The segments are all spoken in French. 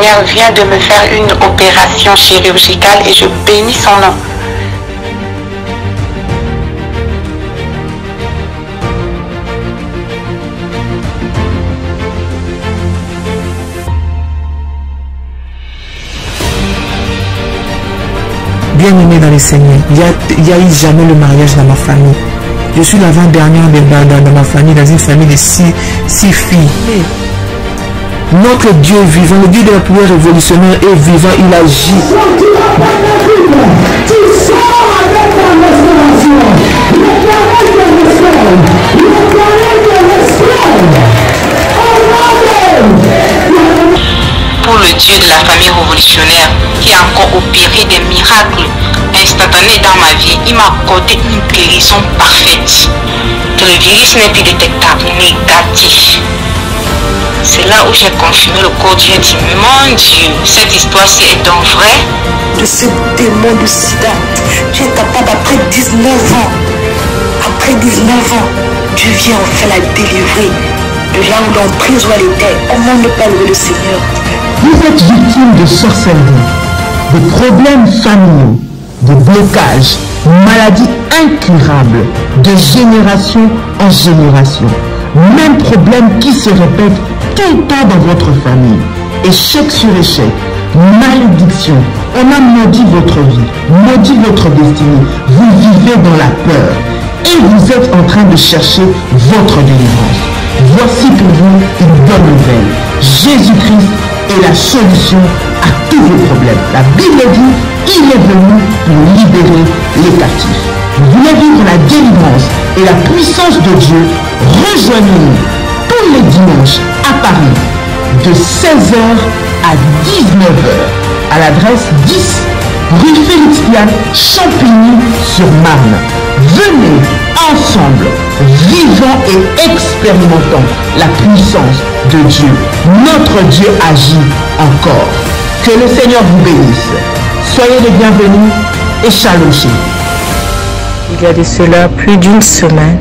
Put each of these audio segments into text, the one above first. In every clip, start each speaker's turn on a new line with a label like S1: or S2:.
S1: Seigneur vient de me faire une opération chirurgicale et je bénis son nom.
S2: Bien-aimé dans le Seigneur, il n'y a eu jamais le mariage dans ma famille. Je suis l'avant-dernière dans ma famille, dans une famille de six filles. Notre Dieu vivant, le Dieu de la prière révolutionnaire est vivant, il agit.
S1: Pour le Dieu de la famille révolutionnaire qui a encore opéré des miracles instantanés dans ma vie, il m'a accordé une guérison parfaite. Que le virus n'est plus détectable, négatif. C'est là où j'ai confirmé le corps Dieu dit, mon Dieu, cette histoire-ci est donc vraie.
S3: De ce démon de sida, tu es capable après 19 ans. Après 19 ans, Dieu vient enfin la délivrer. De là où l'emprise où elle était, comment ne pas louer le Seigneur?
S2: Vous êtes victime de sorcellerie, de problèmes familiaux, de blocages, maladies incurables, de génération en génération. Même problème qui se répète tout le temps dans votre famille. Échec sur échec, malédiction. On a maudit votre vie, maudit votre destinée. Vous vivez dans la peur et vous êtes en train de chercher votre délivrance. Voici pour vous une bonne nouvelle. Jésus-Christ est la solution à tous vos problèmes. La Bible dit, il est venu pour libérer les captifs. Vous voulez vivre la délivrance et la puissance de Dieu? Rejoignez-nous tous les dimanches à Paris de 16h à 19h à l'adresse 10 rue Félix Piat, Champigny-sur-Marne. Venez ensemble, vivons et expérimentons la puissance de Dieu. Notre Dieu agit encore. Que le Seigneur vous bénisse. Soyez les bienvenus et shalom.
S4: Il y a de cela plus d'une semaine,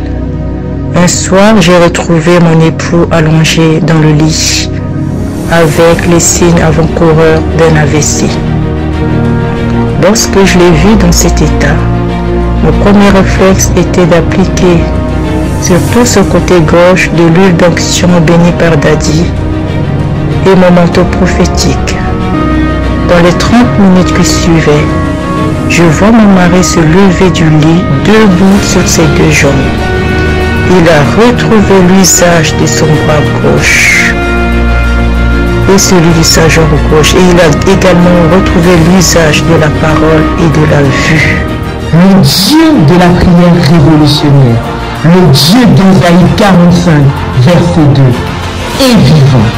S4: un soir, j'ai retrouvé mon époux allongé dans le lit avec les signes avant-coureurs d'un AVC. Lorsque je l'ai vu dans cet état, mon premier réflexe était d'appliquer sur tout ce côté gauche de l'huile d'onction bénie par Daddy et mon manteau prophétique. Dans les 30 minutes qui suivaient, je vois mon mari se lever du lit debout sur ses deux jambes. Il a retrouvé l'usage de son bras gauche et celui de sa jambe gauche. Et il a également retrouvé l'usage de la parole et de la vue.
S2: Le Dieu de la prière révolutionnaire, le Dieu d'Ésaïe 45, verset 2, est vivant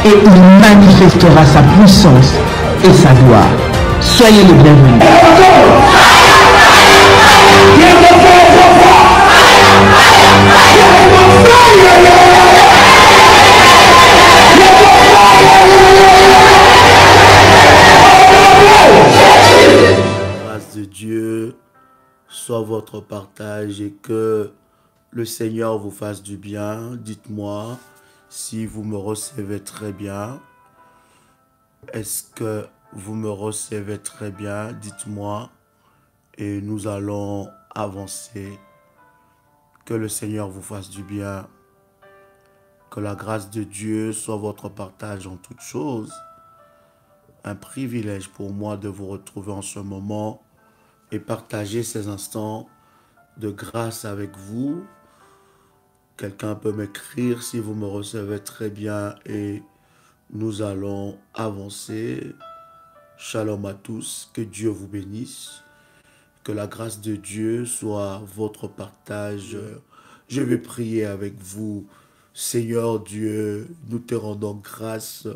S2: et il manifestera sa puissance et sa gloire. Soyez les bienvenus.
S5: Grâce de Dieu soit votre partage et que le Seigneur vous fasse du bien. Dites-moi si vous me recevez très bien. Est-ce que vous me recevez très bien? Dites-moi et nous allons avancer. Que le Seigneur vous fasse du bien. Que la grâce de Dieu soit votre partage en toutes choses. Un privilège pour moi de vous retrouver en ce moment et partager ces instants de grâce avec vous. Quelqu'un peut m'écrire si vous me recevez très bien et nous allons avancer. Shalom à tous, que Dieu vous bénisse. Que la grâce de Dieu soit votre partage. Je vais prier avec vous. Seigneur Dieu, nous te rendons grâce.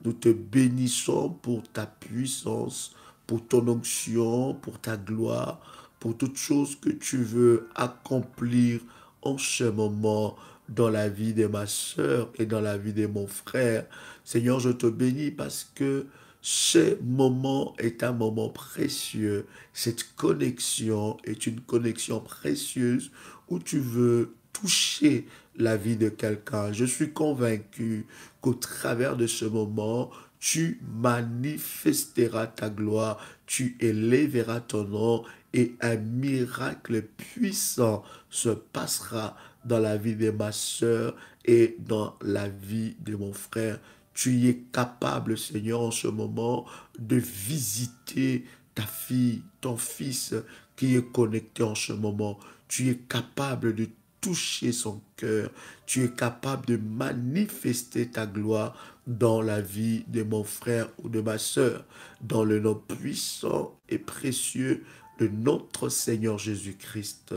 S5: Nous te bénissons pour ta puissance, pour ton onction, pour ta gloire, pour toutes choses que tu veux accomplir en ce moment dans la vie de ma sœur et dans la vie de mon frère. Seigneur, je te bénis parce que ce moment est un moment précieux. Cette connexion est une connexion précieuse où tu veux toucher la vie de quelqu'un. Je suis convaincu qu'au travers de ce moment, tu manifesteras ta gloire, tu élèveras ton nom et un miracle puissant se passera dans la vie de ma sœur et dans la vie de mon frère. Tu es capable, Seigneur, en ce moment, de visiter ta fille, ton fils qui est connecté en ce moment. Tu es capable de toucher son cœur. Tu es capable de manifester ta gloire dans la vie de mon frère ou de ma sœur, dans le nom puissant et précieux de notre Seigneur Jésus-Christ.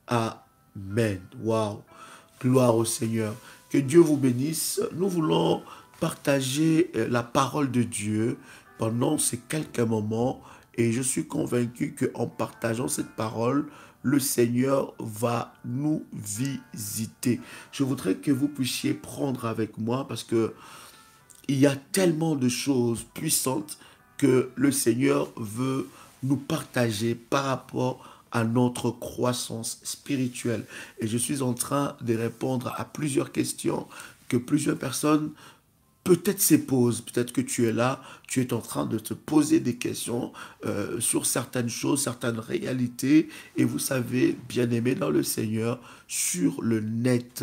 S5: Amen. Wow. Gloire au Seigneur. Que Dieu vous bénisse. Nous voulons partager la parole de Dieu pendant ces quelques moments et je suis convaincu qu'en partageant cette parole, le Seigneur va nous visiter. Je voudrais que vous puissiez prendre avec moi parce que il y a tellement de choses puissantes que le Seigneur veut nous partager par rapport à notre croissance spirituelle. Et je suis en train de répondre à plusieurs questions que plusieurs personnes peut-être se posent. Peut-être que tu es là, tu es en train de te poser des questions sur certaines choses, certaines réalités. Et vous savez, bien-aimés dans le Seigneur, sur le net,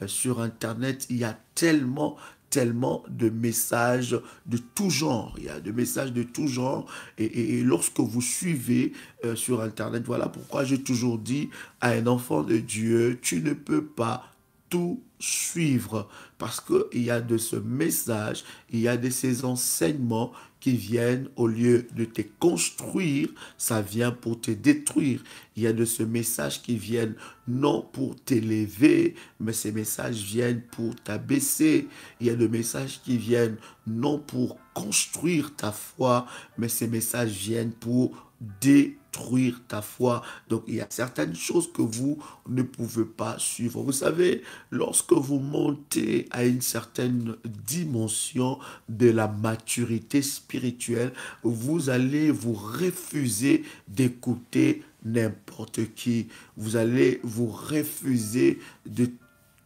S5: sur Internet, il y a tellement de messages de tout genre. Il y a des messages de tout genre. Et lorsque vous suivez sur Internet, voilà pourquoi j'ai toujours dit à un enfant de Dieu, tu ne peux pas tout suivre parce qu'il y a de ce message, il y a de ces enseignements qui viennent au lieu de te construire, ça vient pour te détruire. Il y a de ce message qui viennent non pour t'élever, mais ces messages viennent pour t'abaisser. Il y a des messages qui viennent non pour construire ta foi, mais ces messages viennent pour détruire ta foi. Donc il y a certaines choses que vous ne pouvez pas suivre. Vous savez, lorsque vous montez à une certaine dimension de la maturité spirituelle, vous allez vous refuser d'écouter n'importe qui. Vous allez vous refuser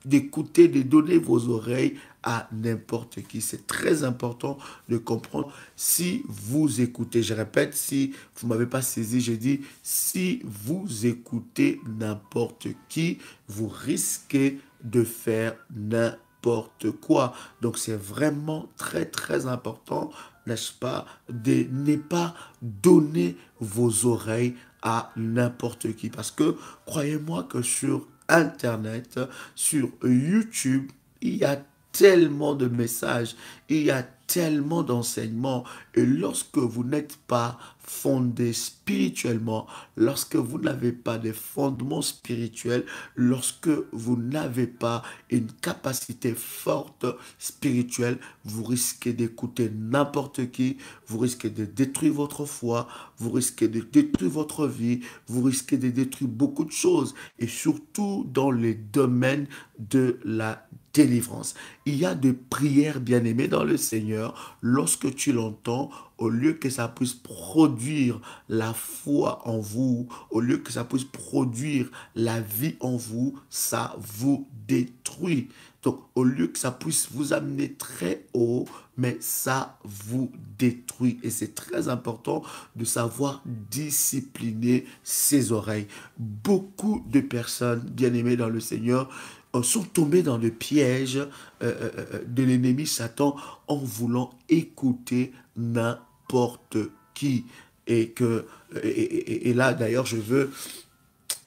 S5: d'écouter, de donner vos oreilles à n'importe qui. C'est très important de comprendre. Si vous écoutez, je répète, si vous ne m'avez pas saisi, je dis, si vous écoutez n'importe qui, vous risquez de faire n'importe quoi. Donc c'est vraiment très important, n'est-ce pas, de ne pas donner vos oreilles à n'importe qui. Parce que croyez-moi que sur Internet, sur YouTube, il y a tellement de messages, il y a tellement d'enseignements. Et lorsque vous n'êtes pas fondé spirituellement, lorsque vous n'avez pas de fondements spirituels, lorsque vous n'avez pas une capacité forte spirituelle, vous risquez d'écouter n'importe qui, vous risquez de détruire votre foi, vous risquez de détruire votre vie, vous risquez de détruire beaucoup de choses, et surtout dans les domaines de la délivrance. Il y a des prières, bien-aimées dans le Seigneur, lorsque tu l'entends, au lieu que ça puisse produire la foi en vous, au lieu que ça puisse produire la vie en vous, ça vous détruit. Donc, au lieu que ça puisse vous amener très haut, mais ça vous détruit. Et c'est très important de savoir discipliner ses oreilles. Beaucoup de personnes, bien-aimées dans le Seigneur, sont tombés dans le piège de l'ennemi Satan en voulant écouter n'importe qui. Et là, d'ailleurs, je veux,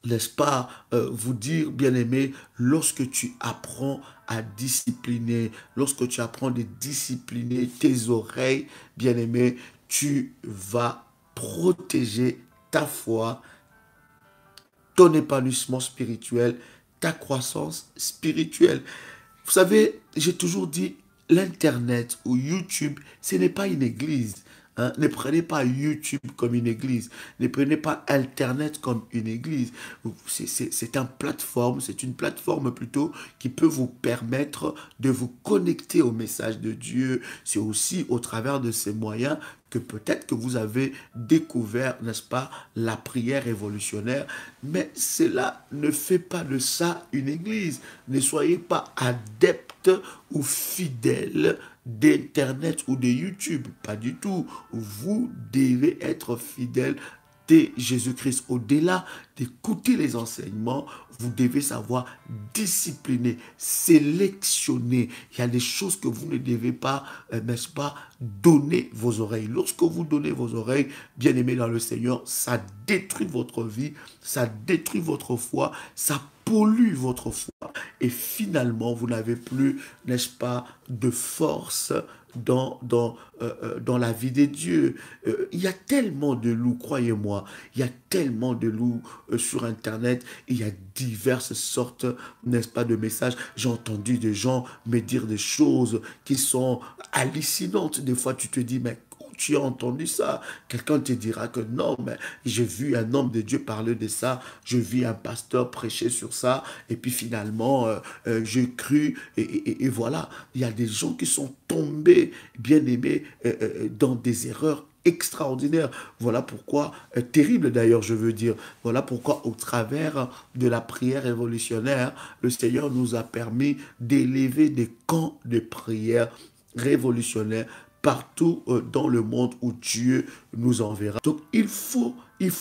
S5: n'est-ce pas, vous dire, bien-aimé, lorsque tu apprends à discipliner, lorsque tu apprends à discipliner tes oreilles, bien-aimé, tu vas protéger ta foi, ton épanouissement spirituel, ta croissance spirituelle. Vous savez, j'ai toujours dit, l'Internet ou YouTube, ce n'est pas une église. Hein? Ne prenez pas YouTube comme une église. Ne prenez pas Internet comme une église. C'est une plateforme plutôt qui peut vous permettre de vous connecter au message de Dieu. C'est aussi au travers de ces moyens que peut-être que vous avez découvert, n'est-ce pas, la prière révolutionnaire, mais cela ne fait pas de ça une église. Ne soyez pas adeptes ou fidèles d'Internet ou de YouTube, pas du tout. Vous devez être fidèles de Jésus-Christ. Au-delà d'écouter les enseignements, vous devez savoir discipliner, sélectionner. Il y a des choses que vous ne devez pas, n'est-ce pas, donner vos oreilles. Lorsque vous donnez vos oreilles, bien aimés dans le Seigneur, ça détruit votre vie, ça détruit votre foi, ça pollue votre foi. Et finalement, vous n'avez plus, n'est-ce pas, de force dans la vie de Dieu. Il y a tellement de loups, croyez-moi, il y a tellement de loups sur Internet, il y a diverses sortes, n'est-ce pas, de messages. J'ai entendu des gens me dire des choses qui sont hallucinantes. Des fois, tu te dis, mais tu as entendu ça? Quelqu'un te dira que non, mais j'ai vu un homme de Dieu parler de ça, je vis un pasteur prêcher sur ça, et puis finalement, j'ai cru, et voilà. Il y a des gens qui sont tombés, bien aimés, dans des erreurs extraordinaires. Voilà pourquoi, terrible d'ailleurs, je veux dire, voilà pourquoi au travers de la prière révolutionnaire, le Seigneur nous a permis d'élever des camps de prière révolutionnaires partout dans le monde où Dieu nous enverra. Donc il faut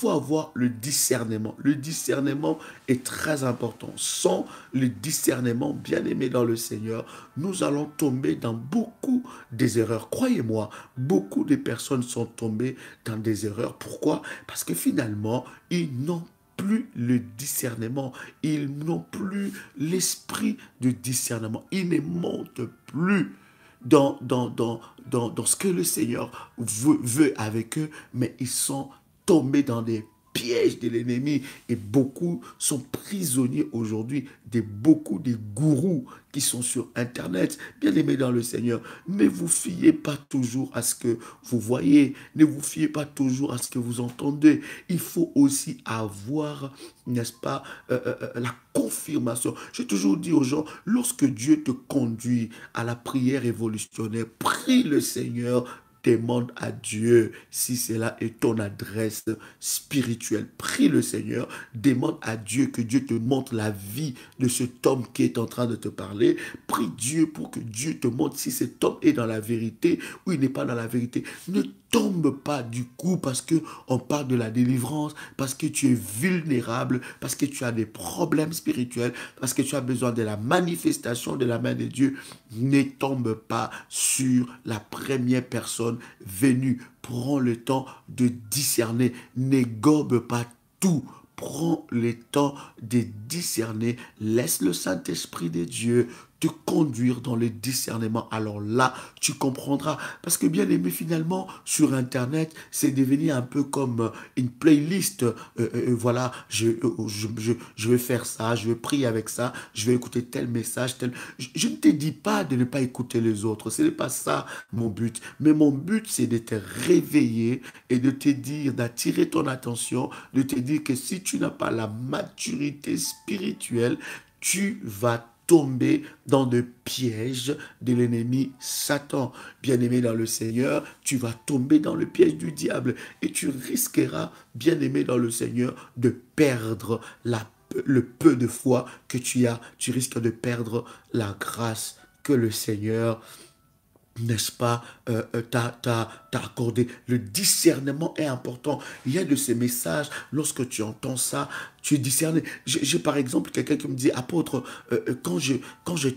S5: avoir le discernement. Le discernement est très important. Sans le discernement, bien aimé dans le Seigneur, nous allons tomber dans beaucoup des erreurs. Croyez-moi, beaucoup de personnes sont tombées dans des erreurs. Pourquoi? Parce que finalement, ils n'ont plus le discernement, ils n'ont plus l'esprit de discernement, ils ne montent plus dans ce que le Seigneur veut avec eux, mais ils sont tombés dans des pièges de l'ennemi et beaucoup sont prisonniers aujourd'hui de beaucoup de gourous qui sont sur Internet. Bien aimés dans le Seigneur, ne vous fiez pas toujours à ce que vous voyez, ne vous fiez pas toujours à ce que vous entendez. Il faut aussi avoir, n'est-ce pas, la confirmation. J'ai toujours dit aux gens, lorsque Dieu te conduit à la prière révolutionnaire, prie le Seigneur, demande à Dieu si cela est ton adresse spirituelle. Prie le Seigneur, demande à Dieu que Dieu te montre la vie de cet homme qui est en train de te parler. Prie Dieu pour que Dieu te montre si cet homme est dans la vérité ou il n'est pas dans la vérité. Ne tombe pas du coup parce que on parle de la délivrance, parce que tu es vulnérable, parce que tu as des problèmes spirituels, parce que tu as besoin de la manifestation de la main de Dieu. Ne tombe pas sur la première personne venue. Prends le temps de discerner. Ne gobe pas tout. Prends le temps de discerner. Laisse le Saint-Esprit de Dieu te conduire dans le discernement. Alors là, tu comprendras. Parce que bien aimé, finalement, sur Internet, c'est devenu un peu comme une playlist. Voilà, je vais faire ça, je vais prier avec ça, je vais écouter tel message, tel... Je ne te dis pas de ne pas écouter les autres. Ce n'est pas ça mon but. Mais mon but, c'est de te réveiller et de te dire, d'attirer ton attention, de te dire que si tu n'as pas la maturité spirituelle, tu vas tomber dans le piège de l'ennemi Satan. Bien-aimé dans le Seigneur, tu vas tomber dans le piège du diable et tu risqueras, bien-aimé dans le Seigneur, de perdre le peu de foi que tu as. Tu risques de perdre la grâce que le Seigneur, n'est-ce pas, t'a accordé. Le discernement est important. Il y a de ces messages, lorsque tu entends ça, tu discernes. J'ai par exemple quelqu'un qui me dit, apôtre, quand j'ai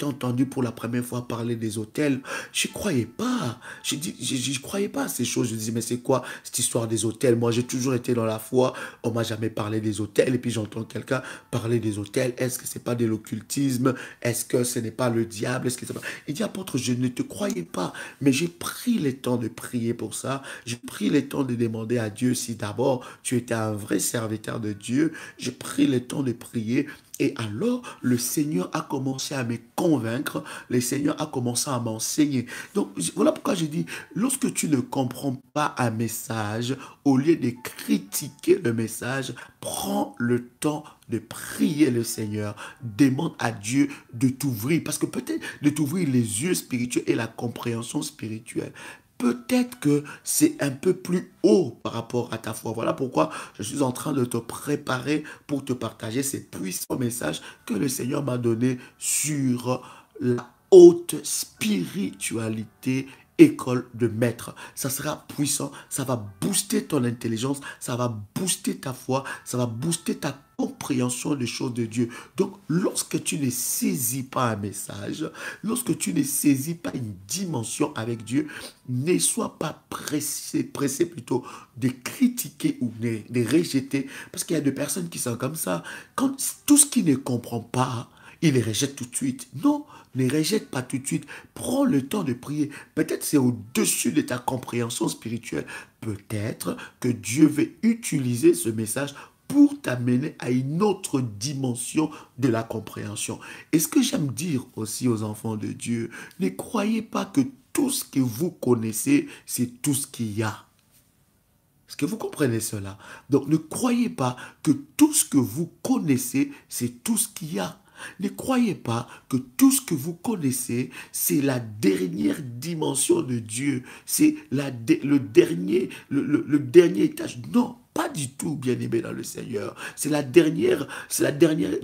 S5: entendu pour la première fois parler des hôtels, je ne croyais pas. Je croyais pas à ces choses. Je disais, mais c'est quoi cette histoire des hôtels? Moi, j'ai toujours été dans la foi. On m'a jamais parlé des hôtels. Et puis j'entends quelqu'un parler des hôtels. Est-ce que c'est pas de l'occultisme? Est-ce que ce n'est pas le diable? Est-ce que c'est pas... Il dit, apôtre, je ne te croyais pas. Mais j'ai pris le temps de prier pour ça. J'ai pris le temps de demander à Dieu si d'abord tu étais un vrai serviteur de Dieu. J'ai pris le temps de prier. Et alors, le Seigneur a commencé à me convaincre. Le Seigneur a commencé à m'enseigner. Donc, voilà pourquoi je dis, lorsque tu ne comprends pas un message, au lieu de critiquer le message, prends le temps de prier le Seigneur. Demande à Dieu de t'ouvrir. Parce que peut-être de t'ouvrir les yeux spirituels et la compréhension spirituelle. peut-être que c'est un peu plus haut par rapport à ta foi. Voilà pourquoi je suis en train de te préparer pour te partager ces puissants messages que le Seigneur m'a donnés sur la haute spiritualité, école de maître. Ça sera puissant, ça va booster ton intelligence, ça va booster ta foi, ça va booster ta compréhension des choses de Dieu. Donc, lorsque tu ne saisis pas un message, lorsque tu ne saisis pas une dimension avec Dieu, ne sois pas pressé plutôt de critiquer ou de rejeter, parce qu'il y a des personnes qui sont comme ça. Quand tout ce qui ne comprend pas, il les rejette tout de suite. Non, ne rejette pas tout de suite. Prends le temps de prier. Peut-être c'est au-dessus de ta compréhension spirituelle. Peut-être que Dieu veut utiliser ce message pour t'amener à une autre dimension de la compréhension. Et ce que j'aime dire aussi aux enfants de Dieu, ne croyez pas que tout ce que vous connaissez, c'est tout ce qu'il y a. Est-ce que vous comprenez cela? Donc ne croyez pas que tout ce que vous connaissez, c'est tout ce qu'il y a. Ne croyez pas que tout ce que vous connaissez, c'est la dernière dimension de Dieu. C'est le dernier étage. Non, pas du tout, bien-aimé dans le Seigneur. C'est la dernière.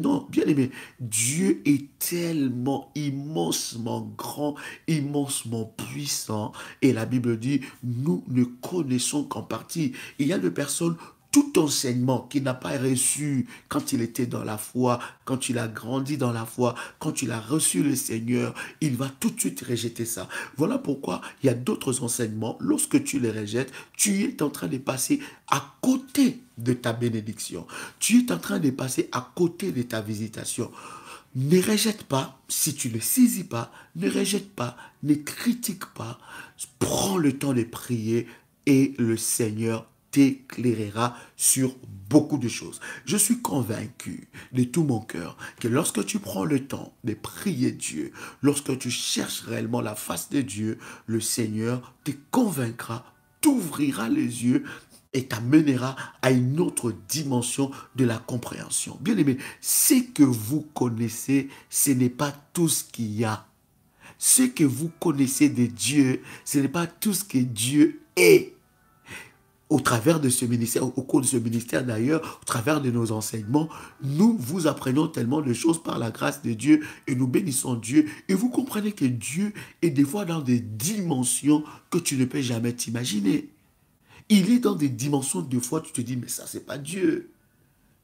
S5: Non, bien-aimé, Dieu est tellement immensement grand, immensement puissant. Et la Bible dit, nous ne connaissons qu'en partie. Il y a des personnes, tout enseignement qu'il n'a pas reçu quand il était dans la foi, quand il a grandi dans la foi, quand il a reçu le Seigneur, il va tout de suite rejeter ça. Voilà pourquoi il y a d'autres enseignements, lorsque tu les rejettes, tu es en train de passer à côté de ta bénédiction. Tu es en train de passer à côté de ta visitation. Ne rejette pas, si tu ne saisis pas, ne rejette pas, ne critique pas. Prends le temps de prier et le Seigneur t'éclairera sur beaucoup de choses. Je suis convaincu de tout mon cœur que lorsque tu prends le temps de prier Dieu, lorsque tu cherches réellement la face de Dieu, le Seigneur te convaincra, t'ouvrira les yeux et t'amènera à une autre dimension de la compréhension. Bien aimé, ce que vous connaissez, ce n'est pas tout ce qu'il y a. Ce que vous connaissez de Dieu, ce n'est pas tout ce que Dieu est. Au travers de ce ministère, au cours de ce ministère d'ailleurs, au travers de nos enseignements, nous vous apprenons tellement de choses par la grâce de Dieu et nous bénissons Dieu. Et vous comprenez que Dieu est des fois dans des dimensions que tu ne peux jamais t'imaginer. Il est dans des dimensions, des fois tu te dis, mais ça c'est pas Dieu.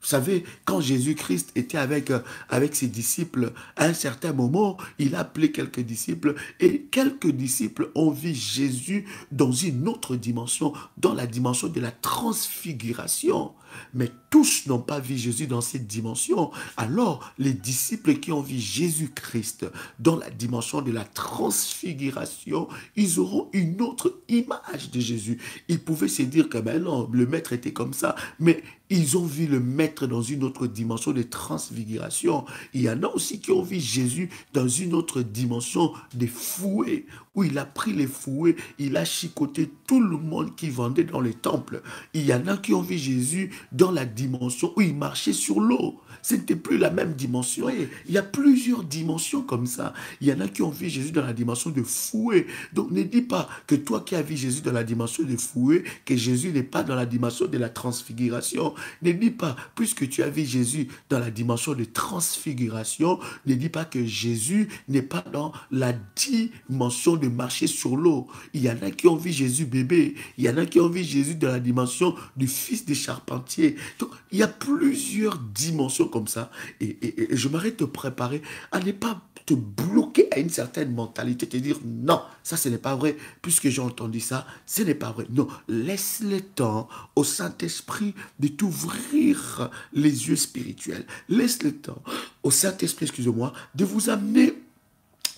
S5: Vous savez, quand Jésus-Christ était avec ses disciples, à un certain moment, il a appelé quelques disciples et quelques disciples ont vu Jésus dans une autre dimension, dans la dimension de la transfiguration. Mais tous n'ont pas vu Jésus dans cette dimension. Alors, les disciples qui ont vu Jésus-Christ dans la dimension de la transfiguration, ils auront une autre image de Jésus. Ils pouvaient se dire que ben non, le maître était comme ça, mais ils ont vu le maître dans une autre dimension de transfiguration. Il y en a aussi qui ont vu Jésus dans une autre dimension de fouet, où il a pris les fouets, il a chicoté tout le monde qui vendait dans les temples. Il y en a qui ont vu Jésus dans la dimension où il marchait sur l'eau. Ce n'était plus la même dimension. Il y a plusieurs dimensions comme ça. Il y en a qui ont vu Jésus dans la dimension de fouet. Donc ne dis pas que toi qui as vu Jésus dans la dimension de fouet, que Jésus n'est pas dans la dimension de la transfiguration. Ne dis pas, puisque tu as vu Jésus dans la dimension de transfiguration, ne dis pas que Jésus n'est pas dans la dimension de marcher sur l'eau. Il y en a qui ont vu Jésus bébé. Il y en a qui ont vu Jésus dans la dimension du fils des charpentiers. Donc, il y a plusieurs dimensions comme ça. Et je m'arrête de te préparer à ne pas te bloquer à une certaine mentalité, te dire non, ça ce n'est pas vrai, puisque j'ai entendu ça, ce n'est pas vrai. Non, laisse le temps au Saint-Esprit de t'ouvrir les yeux spirituels. Laisse le temps au Saint-Esprit, excusez-moi, de vous amener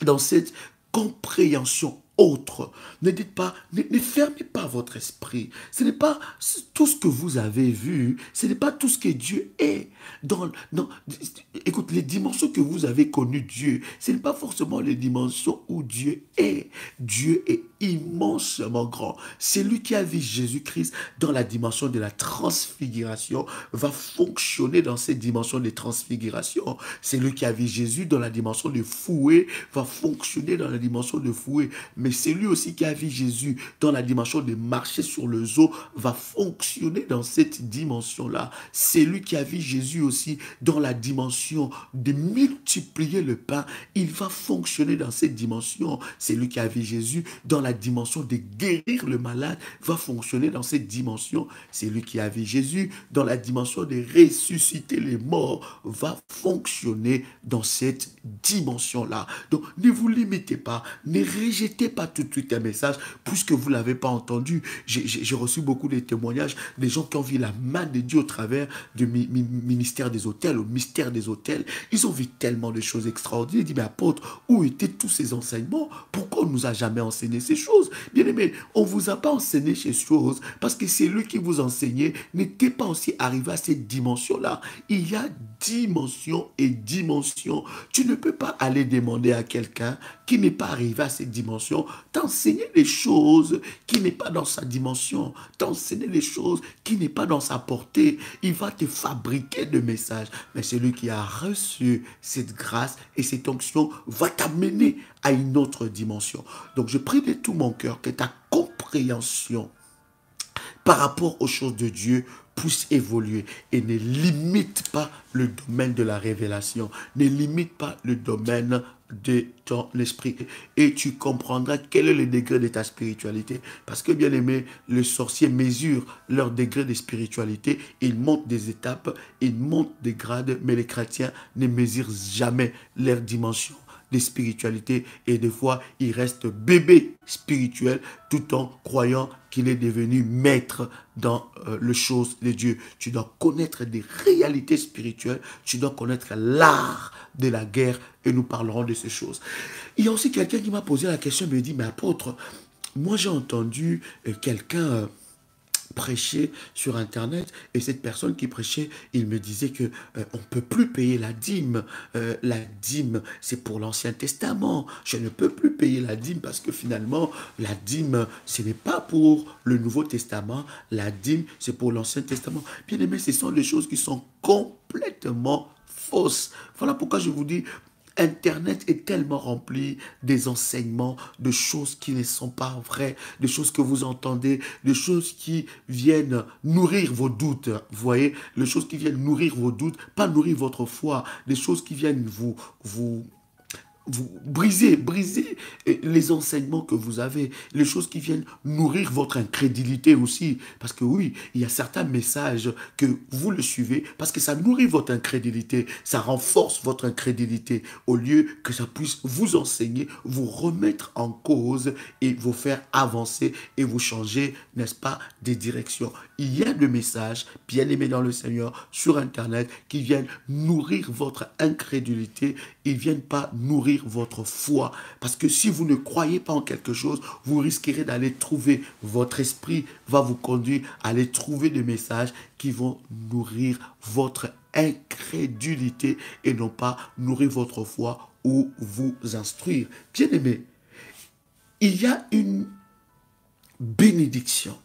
S5: dans cette compréhension autre. Ne dites pas, ne fermez pas votre esprit. Ce n'est pas tout ce que vous avez vu, ce n'est pas tout ce que Dieu est. Écoute, les dimensions que vous avez connues Dieu, ce n'est pas forcément les dimensions où Dieu est. Dieu est immensément grand. Celui qui a vu Jésus-Christ dans la dimension de la transfiguration va fonctionner dans cette dimension de transfiguration. Celui qui a vu Jésus dans la dimension de fouet va fonctionner dans la dimension de fouet. Mais celui aussi qui a vu Jésus dans la dimension de marcher sur le eau va fonctionner dans cette dimension-là. Celui qui a vu Jésus aussi dans la dimension de multiplier le pain, il va fonctionner dans cette dimension. Celui qui a vu Jésus dans la dimension de guérir le malade va fonctionner dans cette dimension. Celui qui a vu Jésus dans la dimension de ressusciter les morts va fonctionner dans cette dimension-là. Donc, ne vous limitez pas, ne rejetez pas tout de suite un message puisque vous ne l'avez pas entendu. J'ai reçu beaucoup de témoignages des gens qui ont vu la main de Dieu au travers du ministère des autels, au mystère des autels. Ils ont vu tellement de choses extraordinaires. Ils disent, mais apôtre, où étaient tous ces enseignements? Pourquoi on ne nous a jamais enseigné ces choses? Bien aimé, on ne vous a pas enseigné ces choses parce que c'est lui qui vous enseignait n'était pas aussi arrivé à cette dimension-là. Il y a dimension et dimension. Tu ne peux pas aller demander à quelqu'un qui n'est pas arrivé à cette dimension t'enseigner les choses qui n'est pas dans sa dimension, t'enseigner les choses qui n'est pas dans sa portée. Il va te fabriquer de messages. Mais celui qui a reçu cette grâce et cette onction va t'amener à une autre dimension. Donc je prie de tout mon cœur que ta compréhension par rapport aux choses de Dieu puisse évoluer et ne limite pas le domaine de la révélation, ne limite pas le domaine de ton esprit. Et tu comprendras quel est le degré de ta spiritualité. Parce que, bien aimé, les sorciers mesurent leur degré de spiritualité, ils montent des étapes, ils montent des grades, mais les chrétiens ne mesurent jamais leur dimension de spiritualité et des fois il reste bébé spirituel tout en croyant qu'il est devenu maître dans les choses de Dieu. Tu dois connaître des réalités spirituelles, tu dois connaître l'art de la guerre et nous parlerons de ces choses. Il y a aussi quelqu'un qui m'a posé la question, me dit, mais apôtre, moi j'ai entendu quelqu'un prêcher sur internet et cette personne qui prêchait, il me disait que on ne peut plus payer la dîme. La dîme, c'est pour l'Ancien Testament. Je ne peux plus payer la dîme parce que finalement, la dîme, ce n'est pas pour le Nouveau Testament. La dîme, c'est pour l'Ancien Testament. Bien aimé, ce sont des choses qui sont complètement fausses. Voilà pourquoi je vous dis, Internet est tellement rempli des enseignements, de choses qui ne sont pas vraies, de choses que vous entendez, de choses qui viennent nourrir vos doutes. Vous voyez, les choses qui viennent nourrir vos doutes, pas nourrir votre foi, des choses qui viennent vous briser les enseignements que vous avez, les choses qui viennent nourrir votre incrédulité aussi. Parce que oui, il y a certains messages que vous le suivez parce que ça nourrit votre incrédulité, ça renforce votre incrédulité au lieu que ça puisse vous enseigner, vous remettre en cause et vous faire avancer et vous changer, n'est-ce pas, des directions. Il y a des messages bien aimés dans le Seigneur sur Internet qui viennent nourrir votre incrédulité, ils ne viennent pas nourrir votre foi. Parce que si vous ne croyez pas en quelque chose, vous risquerez d'aller trouver, votre esprit va vous conduire à aller trouver des messages qui vont nourrir votre incrédulité et non pas nourrir votre foi ou vous instruire. Bien aimé, il y a une bénédiction,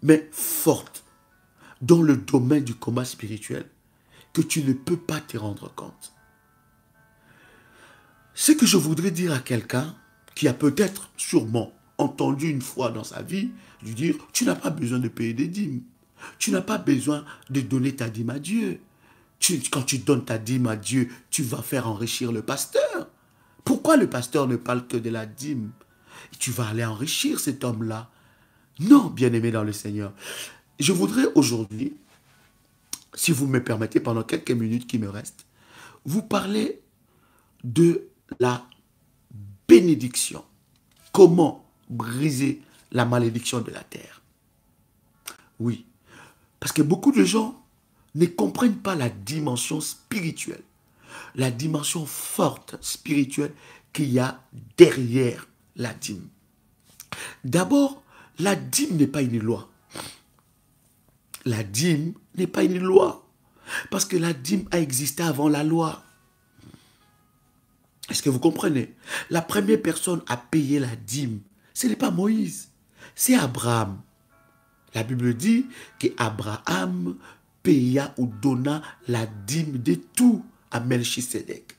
S5: mais forte, dans le domaine du combat spirituel, que tu ne peux pas te rendre compte. Ce que je voudrais dire à quelqu'un qui a peut-être sûrement entendu une fois dans sa vie, lui dire, tu n'as pas besoin de payer des dîmes. Tu n'as pas besoin de donner ta dîme à Dieu. Quand tu donnes ta dîme à Dieu, tu vas faire enrichir le pasteur. Pourquoi le pasteur ne parle que de la dîme? Tu vas aller enrichir cet homme-là. Non, bien-aimé dans le Seigneur. Je voudrais aujourd'hui, si vous me permettez, pendant quelques minutes qui me restent, vous parler de la bénédiction. Comment briser la malédiction de la terre? Oui, parce que beaucoup de gens ne comprennent pas la dimension spirituelle, la dimension forte spirituelle qu'il y a derrière la dîme. D'abord, la dîme n'est pas une loi. La dîme n'est pas une loi, parce que la dîme a existé avant la loi. Est-ce que vous comprenez? La première personne à payer la dîme, ce n'est pas Moïse, c'est Abraham. La Bible dit qu'Abraham paya ou donna la dîme de tout à Melchisedec.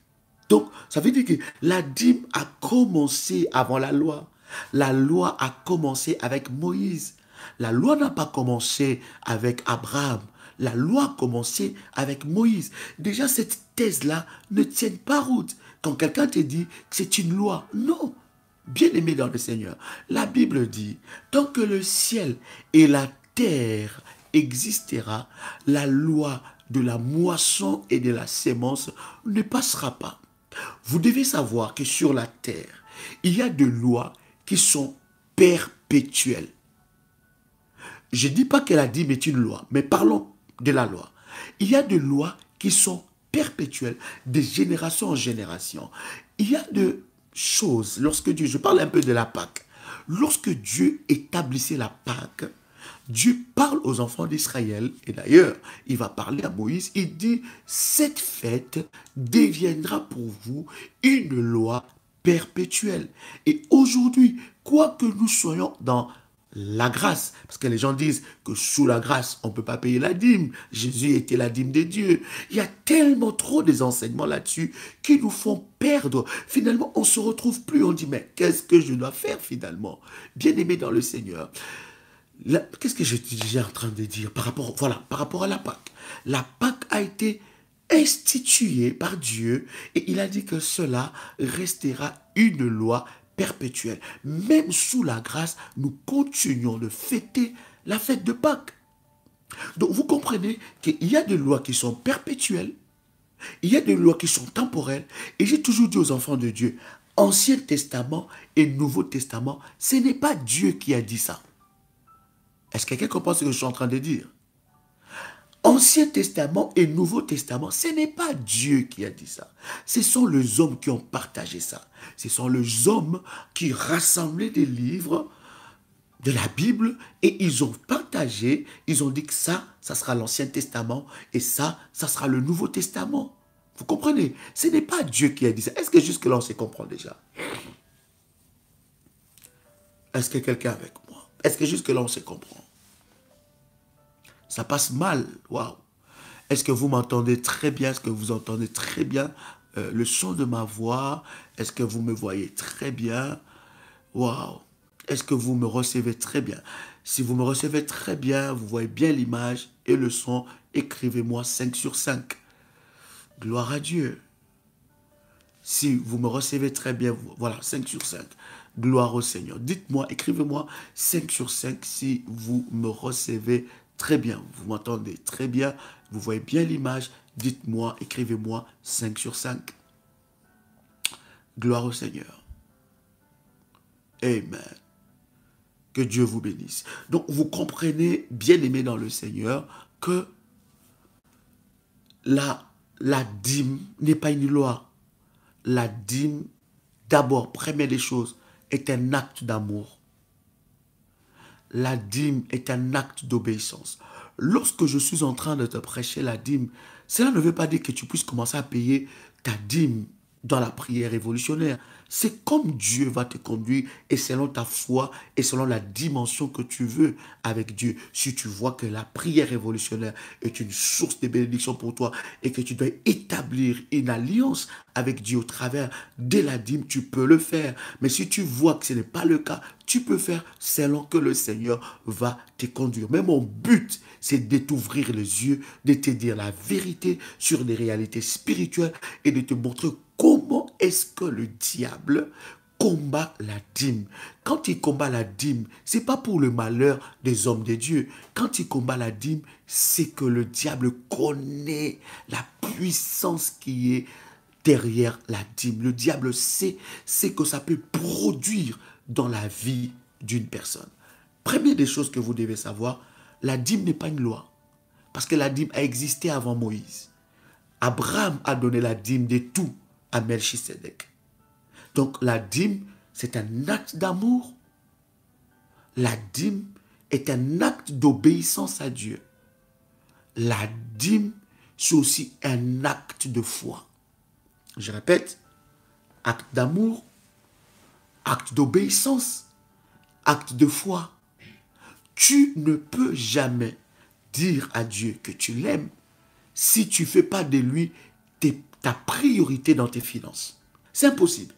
S5: Donc, ça veut dire que la dîme a commencé avant la loi. La loi a commencé avec Moïse. La loi n'a pas commencé avec Abraham. La loi a commencé avec Moïse. Déjà, cette thèse-là ne tient pas route. Quand quelqu'un te dit que c'est une loi, non. Bien-aimé dans le Seigneur, la Bible dit, tant que le ciel et la terre existera, la loi de la moisson et de la sémence ne passera pas. Vous devez savoir que sur la terre, il y a des lois qui sont perpétuelles. Je ne dis pas que la dîme est une loi, mais parlons de la loi. Il y a des lois qui sont perpétuelles, de génération en génération. Il y a des choses, lorsque Dieu, je parle un peu de la Pâque, lorsque Dieu établissait la Pâque, Dieu parle aux enfants d'Israël, et d'ailleurs, il va parler à Moïse, il dit, cette fête deviendra pour vous une loi perpétuelle. Et aujourd'hui, quoi que nous soyons dans la grâce, parce que les gens disent que sous la grâce, on ne peut pas payer la dîme. Jésus était la dîme de Dieu. Il y a tellement trop des enseignements là-dessus qui nous font perdre. Finalement, on ne se retrouve plus. On dit, mais qu'est-ce que je dois faire finalement? Bien-aimé dans le Seigneur. Qu'est-ce que j'étais en train de dire par rapport, voilà, par rapport à la Pâque? La Pâque a été instituée par Dieu et il a dit que cela restera une loi perpétuelle. Même sous la grâce, nous continuons de fêter la fête de Pâques. Donc vous comprenez qu'il y a des lois qui sont perpétuelles, il y a des lois qui sont temporelles, et j'ai toujours dit aux enfants de Dieu, Ancien Testament et Nouveau Testament, ce n'est pas Dieu qui a dit ça. Est-ce que quelqu'un comprend ce que je suis en train de dire? Ancien Testament et Nouveau Testament, ce n'est pas Dieu qui a dit ça. Ce sont les hommes qui ont partagé ça. Ce sont les hommes qui rassemblaient des livres de la Bible et ils ont partagé, ils ont dit que ça sera l'Ancien Testament et ça sera le Nouveau Testament. Vous comprenez? Ce n'est pas Dieu qui a dit ça. Est-ce que jusque-là on se comprend déjà? Est-ce que quelqu'un est avec moi? Est-ce que jusque-là on se comprend? Ça passe mal. Waouh. Est-ce que vous m'entendez très bien? Est-ce que vous entendez très bien le son de ma voix? Est-ce que vous me voyez très bien? Waouh. Est-ce que vous me recevez très bien? Si vous me recevez très bien, vous voyez bien l'image et le son, écrivez-moi 5 sur 5. Gloire à Dieu. Si vous me recevez très bien, voilà, 5 sur 5. Gloire au Seigneur. Dites-moi, écrivez-moi 5 sur 5 si vous me recevez très bien. Vous m'entendez très bien. Vous voyez bien l'image. Dites-moi, écrivez-moi 5 sur 5. Gloire au Seigneur. Amen. Que Dieu vous bénisse. Donc, vous comprenez, bien-aimés dans le Seigneur, que la dîme n'est pas une loi. La dîme, d'abord, première des choses, est un acte d'amour. La dîme est un acte d'obéissance. Lorsque je suis en train de te prêcher la dîme, cela ne veut pas dire que tu puisses commencer à payer ta dîme dans la prière révolutionnaire. C'est comme Dieu va te conduire et selon ta foi et selon la dimension que tu veux avec Dieu. Si tu vois que la prière révolutionnaire est une source de bénédiction pour toi et que tu dois établir une alliance avec Dieu au travers de la dîme, tu peux le faire. Mais si tu vois que ce n'est pas le cas, tu peux faire selon que le Seigneur va te conduire. Mais mon but, c'est de t'ouvrir les yeux, de te dire la vérité sur des réalités spirituelles et de te montrer comment est-ce que le diable combat la dîme. Quand il combat la dîme, ce n'est pas pour le malheur des hommes de Dieu. Quand il combat la dîme, c'est que le diable connaît la puissance qui est derrière la dîme. Le diable sait ce que ça peut produire dans la vie d'une personne. Première des choses que vous devez savoir, la dîme n'est pas une loi. Parce que la dîme a existé avant Moïse. Abraham a donné la dîme de tout à Melchisedec. Donc la dîme, c'est un acte d'amour. La dîme est un acte d'obéissance à Dieu. La dîme, c'est aussi un acte de foi. Je répète, acte d'amour, acte d'obéissance, acte de foi. Tu ne peux jamais dire à Dieu que tu l'aimes si tu ne fais pas de lui ta priorité dans tes finances. C'est impossible.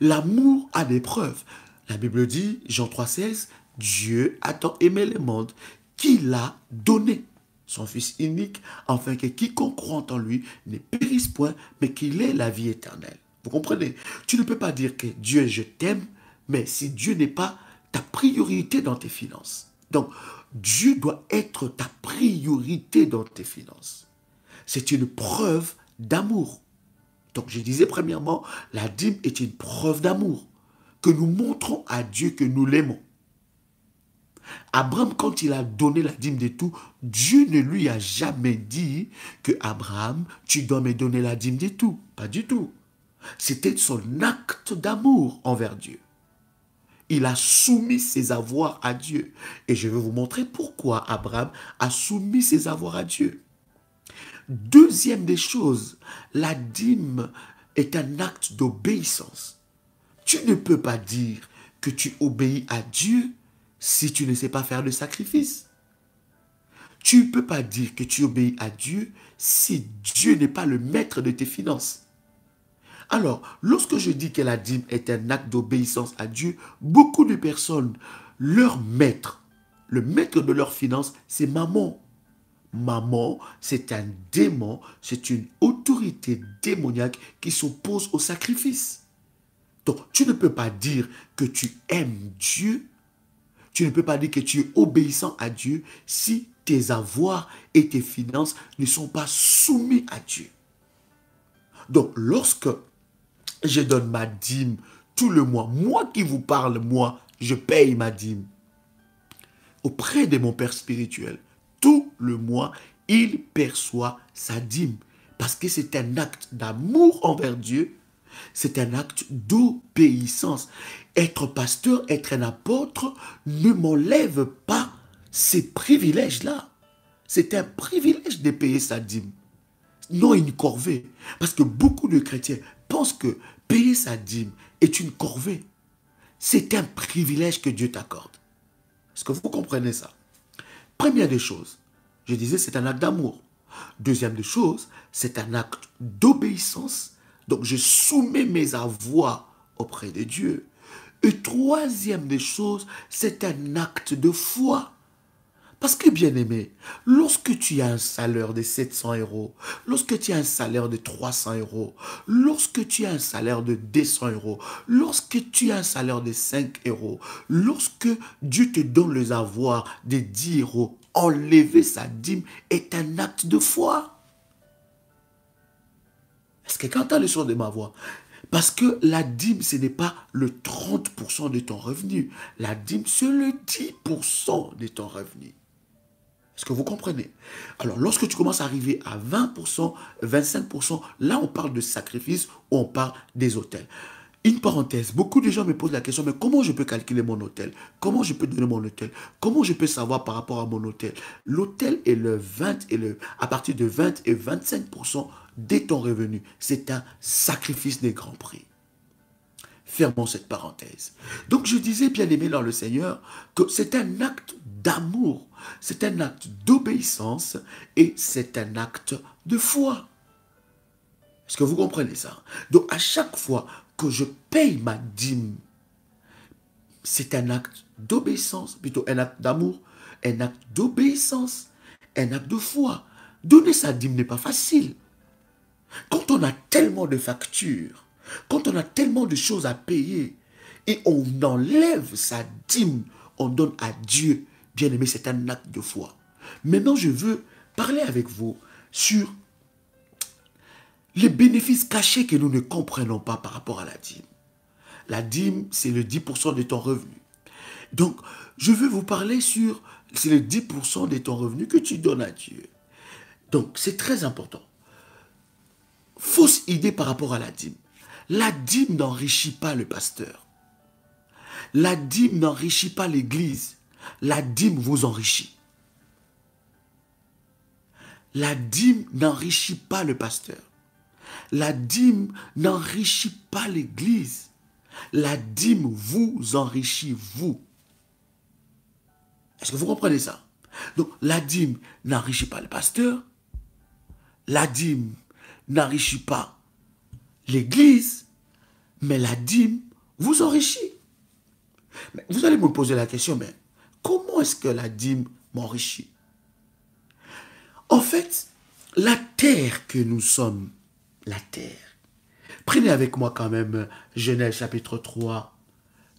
S5: L'amour a des preuves. La Bible dit, Jean 3,16, Dieu a tant aimé le monde qu'il a donné son Fils unique, afin que quiconque croit en lui ne périsse point, mais qu'il ait la vie éternelle. Vous comprenez? Tu ne peux pas dire que Dieu, je t'aime, mais si Dieu n'est pas ta priorité dans tes finances. Donc, Dieu doit être ta priorité dans tes finances. C'est une preuve d'amour. Donc, je disais premièrement, la dîme est une preuve d'amour, que nous montrons à Dieu que nous l'aimons. Abraham, quand il a donné la dîme de tout, Dieu ne lui a jamais dit que Abraham, tu dois me donner la dîme de tout. Pas du tout. C'était son acte d'amour envers Dieu. Il a soumis ses avoirs à Dieu. Et je vais vous montrer pourquoi Abraham a soumis ses avoirs à Dieu. Deuxième des choses, la dîme est un acte d'obéissance. Tu ne peux pas dire que tu obéis à Dieu si tu ne sais pas faire de sacrifice. Tu ne peux pas dire que tu obéis à Dieu si Dieu n'est pas le maître de tes finances. Alors, lorsque je dis que la dîme est un acte d'obéissance à Dieu, beaucoup de personnes, leur maître, le maître de leurs finances, c'est maman. Maman, c'est un démon, c'est une autorité démoniaque qui s'oppose au sacrifice. Donc, tu ne peux pas dire que tu aimes Dieu, tu ne peux pas dire que tu es obéissant à Dieu si tes avoirs et tes finances ne sont pas soumis à Dieu. Donc, lorsque je donne ma dîme tout le mois, moi qui vous parle, moi, je paye ma dîme auprès de mon Père spirituel. Tout le mois, il perçoit sa dîme. Parce que c'est un acte d'amour envers Dieu. C'est un acte d'obéissance. Être pasteur, être un apôtre, ne m'enlève pas ces privilèges-là. C'est un privilège de payer sa dîme. Non une corvée. Parce que beaucoup de chrétiens pensent que payer sa dîme est une corvée. C'est un privilège que Dieu t'accorde. Est-ce que vous comprenez ça? Première des choses, je disais, c'est un acte d'amour. Deuxième des choses, c'est un acte d'obéissance. Donc, je soumets mes avoirs auprès de Dieu. Et troisième des choses, c'est un acte de foi. Parce que, bien aimé, lorsque tu as un salaire de 700 €, lorsque tu as un salaire de 300 €, lorsque tu as un salaire de 200 €, lorsque tu as un salaire de 5 €, lorsque Dieu te donne les avoirs de 10 €, enlever sa dîme est un acte de foi. Est-ce que quand tu as le son de ma voix? Parce que la dîme, ce n'est pas le 30% de ton revenu. La dîme, c'est le 10% de ton revenu. Est-ce que vous comprenez? Alors, lorsque tu commences à arriver à 20%, 25%, là, on parle de sacrifice ou on parle des hôtels. Une parenthèse, beaucoup de gens me posent la question, mais comment je peux calculer mon hôtel? Comment je peux donner mon hôtel? Comment je peux savoir par rapport à mon hôtel? L'hôtel est à partir de 20 et 25% de ton revenu. C'est un sacrifice des grands prix. Fermons cette parenthèse. Donc, je disais, bien aimé dans le Seigneur, que c'est un acte d'amour, c'est un acte d'obéissance et c'est un acte de foi. Est-ce que vous comprenez ça? Donc, à chaque fois que je paye ma dîme, c'est un acte d'obéissance, plutôt un acte d'amour, un acte d'obéissance, un acte de foi. Donner sa dîme n'est pas facile. Quand on a tellement de factures, quand on a tellement de choses à payer, et on enlève sa dîme, on donne à Dieu, bien aimé, c'est un acte de foi. Maintenant, je veux parler avec vous sur les bénéfices cachés que nous ne comprenons pas par rapport à la dîme. La dîme, c'est le 10% de ton revenu. Donc, je veux vous parler sur, c'est le 10% de ton revenu que tu donnes à Dieu. Donc, c'est très important. Fausse idée par rapport à la dîme. La dîme n'enrichit pas le pasteur. La dîme n'enrichit pas l'église. La dîme vous enrichit. La dîme n'enrichit pas le pasteur. la dîme n'enrichit pas l'Église. La dîme vous enrichit, vous. Est-ce que vous comprenez ça? Donc, la dîme n'enrichit pas le pasteur. La dîme n'enrichit pas l'Église. Mais la dîme vous enrichit. Mais vous allez me poser la question, mais comment est-ce que la dîme m'enrichit? En fait, la terre que nous sommes, la terre. Prenez avec moi quand même Genèse chapitre 3.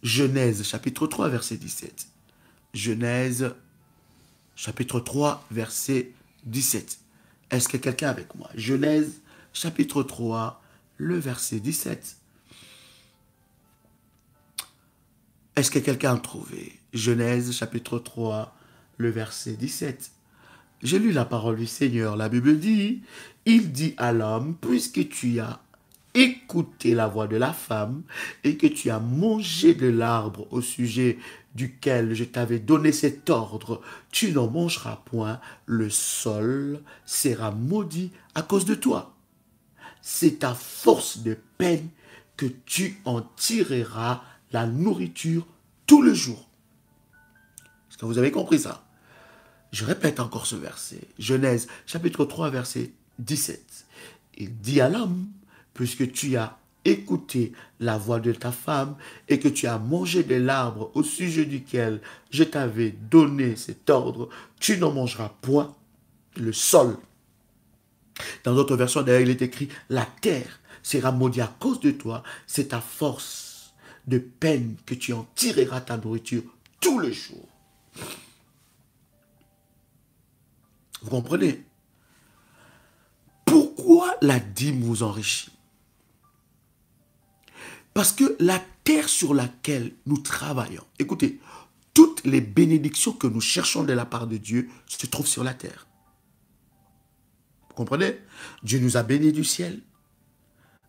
S5: Genèse chapitre 3 verset 17. Genèse chapitre 3 verset 17. Est-ce que quelqu'un est avec moi? Genèse chapitre 3, le verset 17. Est-ce que quelqu'un a trouvé? Genèse chapitre 3, le verset 17. J'ai lu la parole du Seigneur. La Bible dit, il dit à l'homme, puisque tu as écouté la voix de la femme et que tu as mangé de l'arbre au sujet duquel je t'avais donné cet ordre, tu n'en mangeras point, le sol sera maudit à cause de toi. C'est à force de peine que tu en tireras la nourriture tout le jour. Est-ce que vous avez compris ça? Je répète encore ce verset. Genèse chapitre 3 verset 17. Il dit à l'homme, puisque tu as écouté la voix de ta femme et que tu as mangé de l'arbre au sujet duquel je t'avais donné cet ordre, tu n'en mangeras point, le sol. Dans d'autres versions d'ailleurs il est écrit, la terre sera maudite à cause de toi, c'est à force de peine que tu en tireras ta nourriture tout le jour. Vous comprenez? Pourquoi la dîme vous enrichit? Parce que la terre sur laquelle nous travaillons, écoutez, toutes les bénédictions que nous cherchons de la part de Dieu se trouvent sur la terre. Vous comprenez? Dieu nous a bénis du ciel.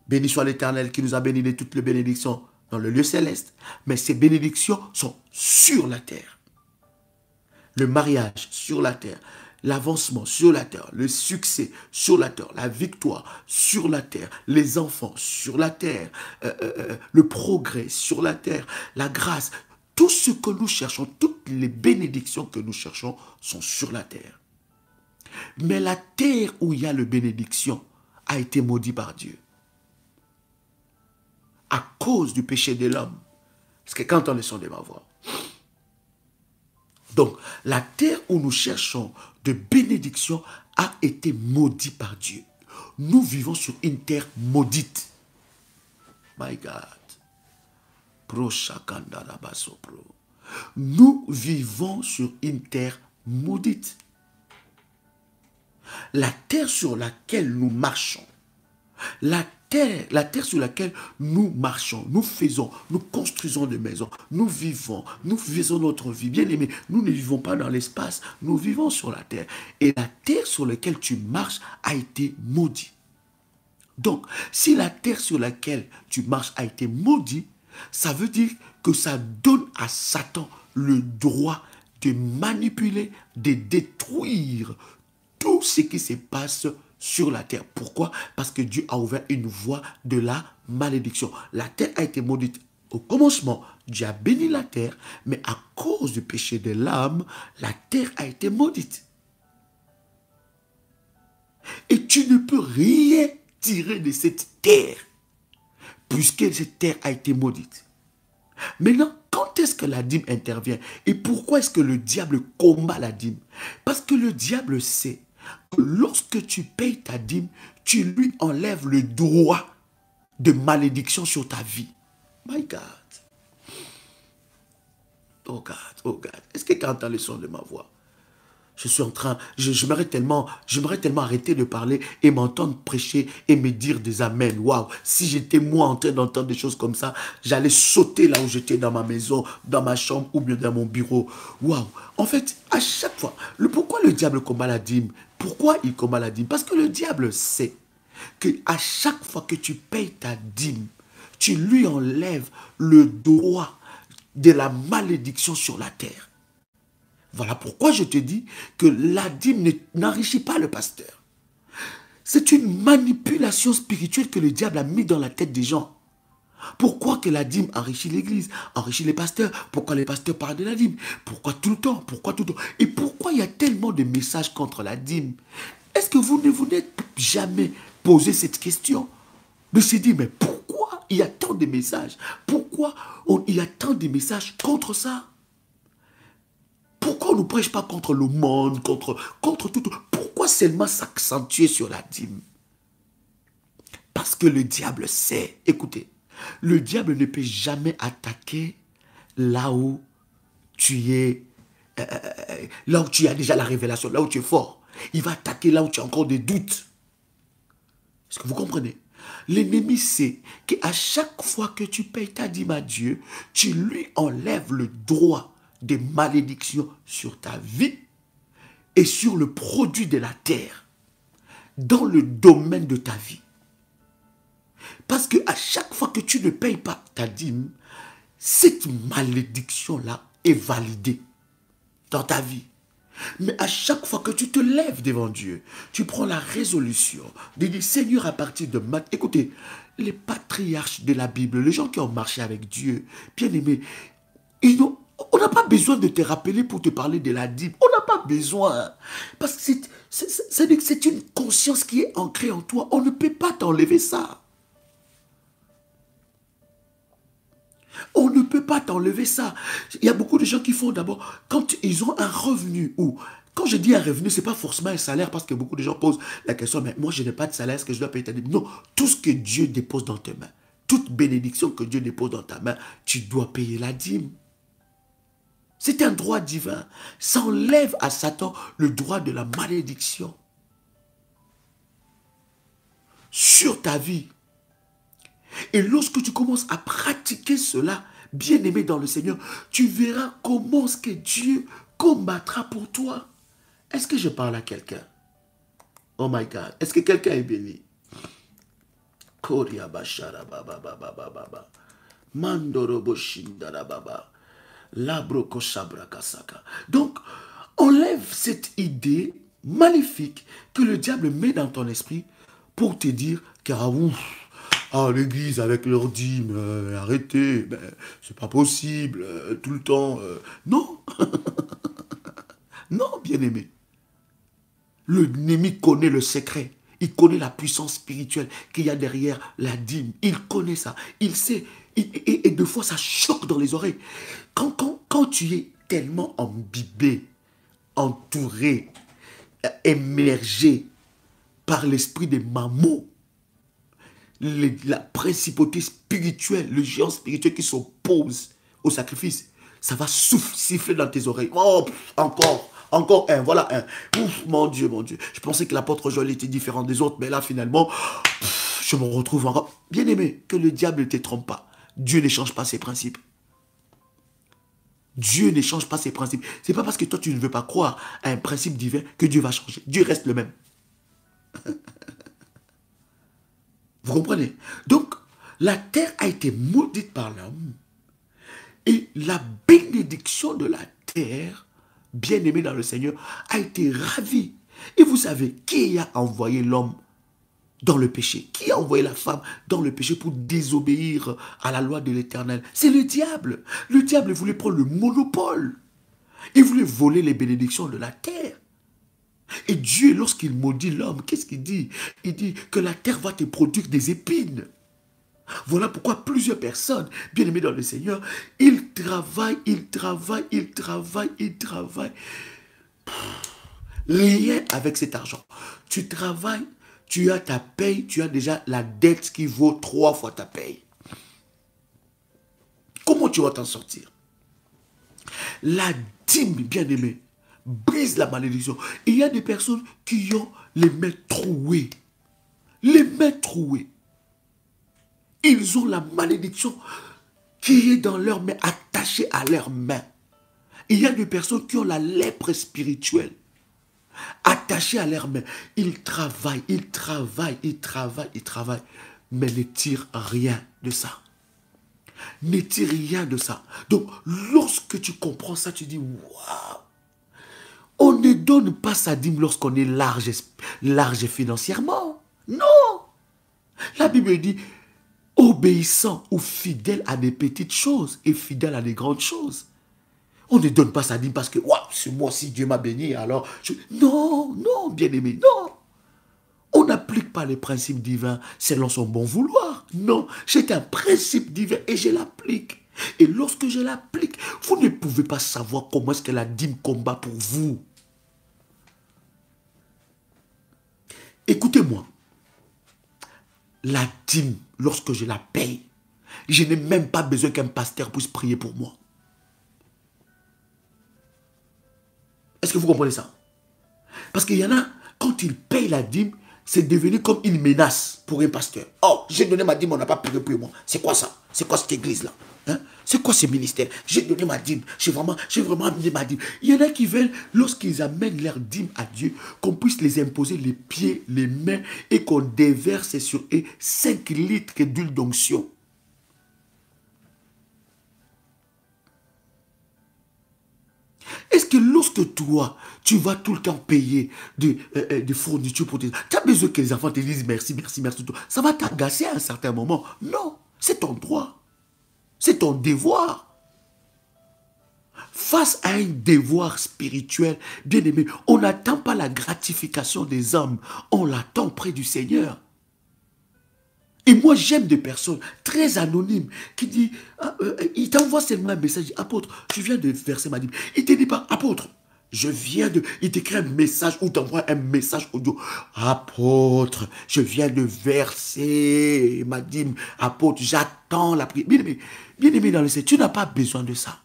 S5: Béni soit l'Éternel qui nous a bénis de toutes les bénédictions dans le lieu céleste. Mais ces bénédictions sont sur la terre. Le mariage sur la terre. L'avancement sur la terre, le succès sur la terre, la victoire sur la terre, les enfants sur la terre, le progrès sur la terre, la grâce, tout ce que nous cherchons, toutes les bénédictions que nous cherchons sont sur la terre. Mais la terre où il y a le bénédiction a été maudite par Dieu. À cause du péché de l'homme. Parce que quand on est son de ma voix. Donc, la terre où nous cherchons de bénédiction a été maudite par Dieu. Nous vivons sur une terre maudite. My God. Nous vivons sur une terre maudite. La terre sur laquelle nous marchons, la terre sur laquelle nous marchons, nous faisons, nous construisons des maisons, nous faisons notre vie. Bien aimé, nous ne vivons pas dans l'espace, nous vivons sur la terre. Et la terre sur laquelle tu marches a été maudite. Donc, si la terre sur laquelle tu marches a été maudite, ça veut dire que ça donne à Satan le droit de manipuler, de détruire tout ce qui se passe sur la terre. Pourquoi? Parce que Dieu a ouvert une voie de la malédiction. La terre a été maudite. Au commencement, Dieu a béni la terre, mais à cause du péché de l'âme, la terre a été maudite. Et tu ne peux rien tirer de cette terre, puisque cette terre a été maudite. Maintenant, quand est-ce que la dîme intervient? Et pourquoi est-ce que le diable combat la dîme? Parce que le diable sait que lorsque tu payes ta dîme, tu lui enlèves le droit de malédiction sur ta vie. My God. Oh God, oh God. Est-ce que tu entends le son de ma voix? Je suis en train, j'aimerais tellement arrêter de parler et m'entendre prêcher et me dire des amens. Waouh, si j'étais moi en train d'entendre des choses comme ça, j'allais sauter là où j'étais dans ma maison, dans ma chambre ou bien dans mon bureau. Waouh. En fait, à chaque fois, pourquoi le diable combat la dîme? Pourquoi il combat la dîme? Parce que le diable sait qu'à chaque fois que tu payes ta dîme, tu lui enlèves le droit de la malédiction sur la terre. Voilà pourquoi je te dis que la dîme n'enrichit pas le pasteur. C'est une manipulation spirituelle que le diable a mis dans la tête des gens. Pourquoi que la dîme enrichit l'église, enrichit les pasteurs? Pourquoi les pasteurs parlent de la dîme? Pourquoi tout le temps? Pourquoi tout le temps? Et pourquoi il y a tellement de messages contre la dîme? Est-ce que vous ne vous êtes jamais posé cette question? De se dire, mais pourquoi il y a tant de messages? Pourquoi il y a tant de messages contre ça? Pourquoi on ne prêche pas contre le monde, contre tout? Pourquoi seulement s'accentuer sur la dîme? Parce que le diable sait, écoutez, le diable ne peut jamais attaquer là où tu es, là où tu as déjà la révélation, là où tu es fort. Il va attaquer là où tu as encore des doutes. Est-ce que vous comprenez? L'ennemi sait qu'à chaque fois que tu payes ta dîme à Dieu, tu lui enlèves le droit des malédictions sur ta vie et sur le produit de la terre, dans le domaine de ta vie. Parce qu'à chaque fois que tu ne payes pas ta dîme, cette malédiction-là est validée dans ta vie. Mais à chaque fois que tu te lèves devant Dieu, tu prends la résolution de dire, Seigneur, à partir de maintenant, écoutez, les patriarches de la Bible, les gens qui ont marché avec Dieu, bien aimés, on n'a pas besoin de te rappeler pour te parler de la dîme. On n'a pas besoin. Parce que c'est une conscience qui est ancrée en toi. On ne peut pas t'enlever ça. On ne peut pas t'enlever ça. Il y a beaucoup de gens qui font d'abord, quand ils ont un revenu, ou quand je dis un revenu, ce n'est pas forcément un salaire, parce que beaucoup de gens posent la question, mais moi je n'ai pas de salaire, est-ce que je dois payer ta dîme? Non, tout ce que Dieu dépose dans tes mains, toute bénédiction que Dieu dépose dans ta main, tu dois payer la dîme. C'est un droit divin. Ça enlève à Satan le droit de la malédiction sur ta vie. Et lorsque tu commences à pratiquer cela, bien-aimé dans le Seigneur, tu verras comment ce que Dieu combattra pour toi. Est-ce que je parle à quelqu'un? Oh my God. Est-ce que quelqu'un est béni? Donc, enlève cette idée maléfique que le diable met dans ton esprit pour te dire que l'église avec leur dîme, arrêtez, c'est pas possible, tout le temps. Non, non, bien-aimé. L'ennemi connaît le secret, il connaît la puissance spirituelle qu'il y a derrière la dîme. Il connaît ça, il sait, et des fois ça choque dans les oreilles. Quand tu es tellement imbibé, entouré, émergé par l'esprit des mammons, la principauté spirituelle, le géant spirituel qui s'oppose au sacrifice, ça va siffler dans tes oreilles. Oh, encore un, voilà un. Ouf, mon Dieu, mon Dieu. Je pensais que l'apôtre Joël était différent des autres, mais là, finalement, je me retrouve encore. Bien aimé, que le diable ne te trompe pas. Dieu ne change pas ses principes. Dieu ne change pas ses principes. Ce n'est pas parce que toi, tu ne veux pas croire à un principe divin que Dieu va changer. Dieu reste le même. Vous comprenez? Donc, la terre a été maudite par l'homme. Et la bénédiction de la terre, bien-aimée dans le Seigneur, a été ravie. Et vous savez, qui a envoyé l'homme dans le péché? Qui a envoyé la femme dans le péché pour désobéir à la loi de l'Éternel? C'est le diable. Le diable voulait prendre le monopole. Il voulait voler les bénédictions de la terre. Et Dieu, lorsqu'il maudit l'homme, qu'est-ce qu'il dit? Il dit que la terre va te produire des épines. Voilà pourquoi plusieurs personnes, bien aimées dans le Seigneur, ils travaillent. Rien avec cet argent. Tu travailles, tu as ta paye, tu as déjà la dette qui vaut 3 fois ta paye. Comment tu vas t'en sortir? La dîme, bien aimée, brise la malédiction. Il y a des personnes qui ont les mains trouées. Les mains trouées. Ils ont la malédiction qui est dans leurs mains, attachée à leurs mains. Il y a des personnes qui ont la lèpre spirituelle attachée à leurs mains. Ils travaillent, mais ne tirent rien de ça. Ne tirent rien de ça. Donc, lorsque tu comprends ça, tu dis, waouh! On ne donne pas sa dîme lorsqu'on est large financièrement. Non. La Bible dit, obéissant ou fidèle à des petites choses et fidèle à des grandes choses. On ne donne pas sa dîme parce que, waouh, c'est moi, si Dieu m'a béni, alors... Non, non, bien-aimé, non. On n'applique pas les principes divins selon son bon vouloir. Non, c'est un principe divin et je l'applique. Et lorsque je l'applique, vous ne pouvez pas savoir comment est-ce que la dîme combat pour vous. Écoutez-moi. La dîme, lorsque je la paye, je n'ai même pas besoin qu'un pasteur puisse prier pour moi. Est-ce que vous comprenez ça? Parce qu'il y en a, quand ils payent la dîme, c'est devenu comme une menace pour un pasteur. Oh, j'ai donné ma dîme, on n'a pas prié pour moi. C'est quoi ça? C'est quoi cette église-là? Hein? C'est quoi ce ministère? J'ai donné ma dîme, j'ai vraiment amené ma dîme. Il y en a qui veulent, lorsqu'ils amènent leur dîme à Dieu, qu'on puisse les imposer les pieds, les mains, et qu'on déverse sur eux 5 litres d'huile d'onction. Est-ce que lorsque toi, tu vas tout le temps payer des fournitures pour tes... Tu as besoin que les enfants te disent merci, merci, merci. Ça va t'agacer à un certain moment. Non, c'est ton droit. C'est ton devoir. Face à un devoir spirituel, bien aimé, on n'attend pas la gratification des hommes. On l'attend près du Seigneur. Et moi, j'aime des personnes très anonymes qui disent, il t'envoie seulement un message, apôtre, je viens de verser ma dîme. Il ne te dit pas, apôtre, il t'écrit un message ou t'envoie un message audio. Apôtre, je viens de verser ma dîme. Apôtre, j'attends la prière. Bien aimé dans le Seigneur, tu n'as pas besoin de ça.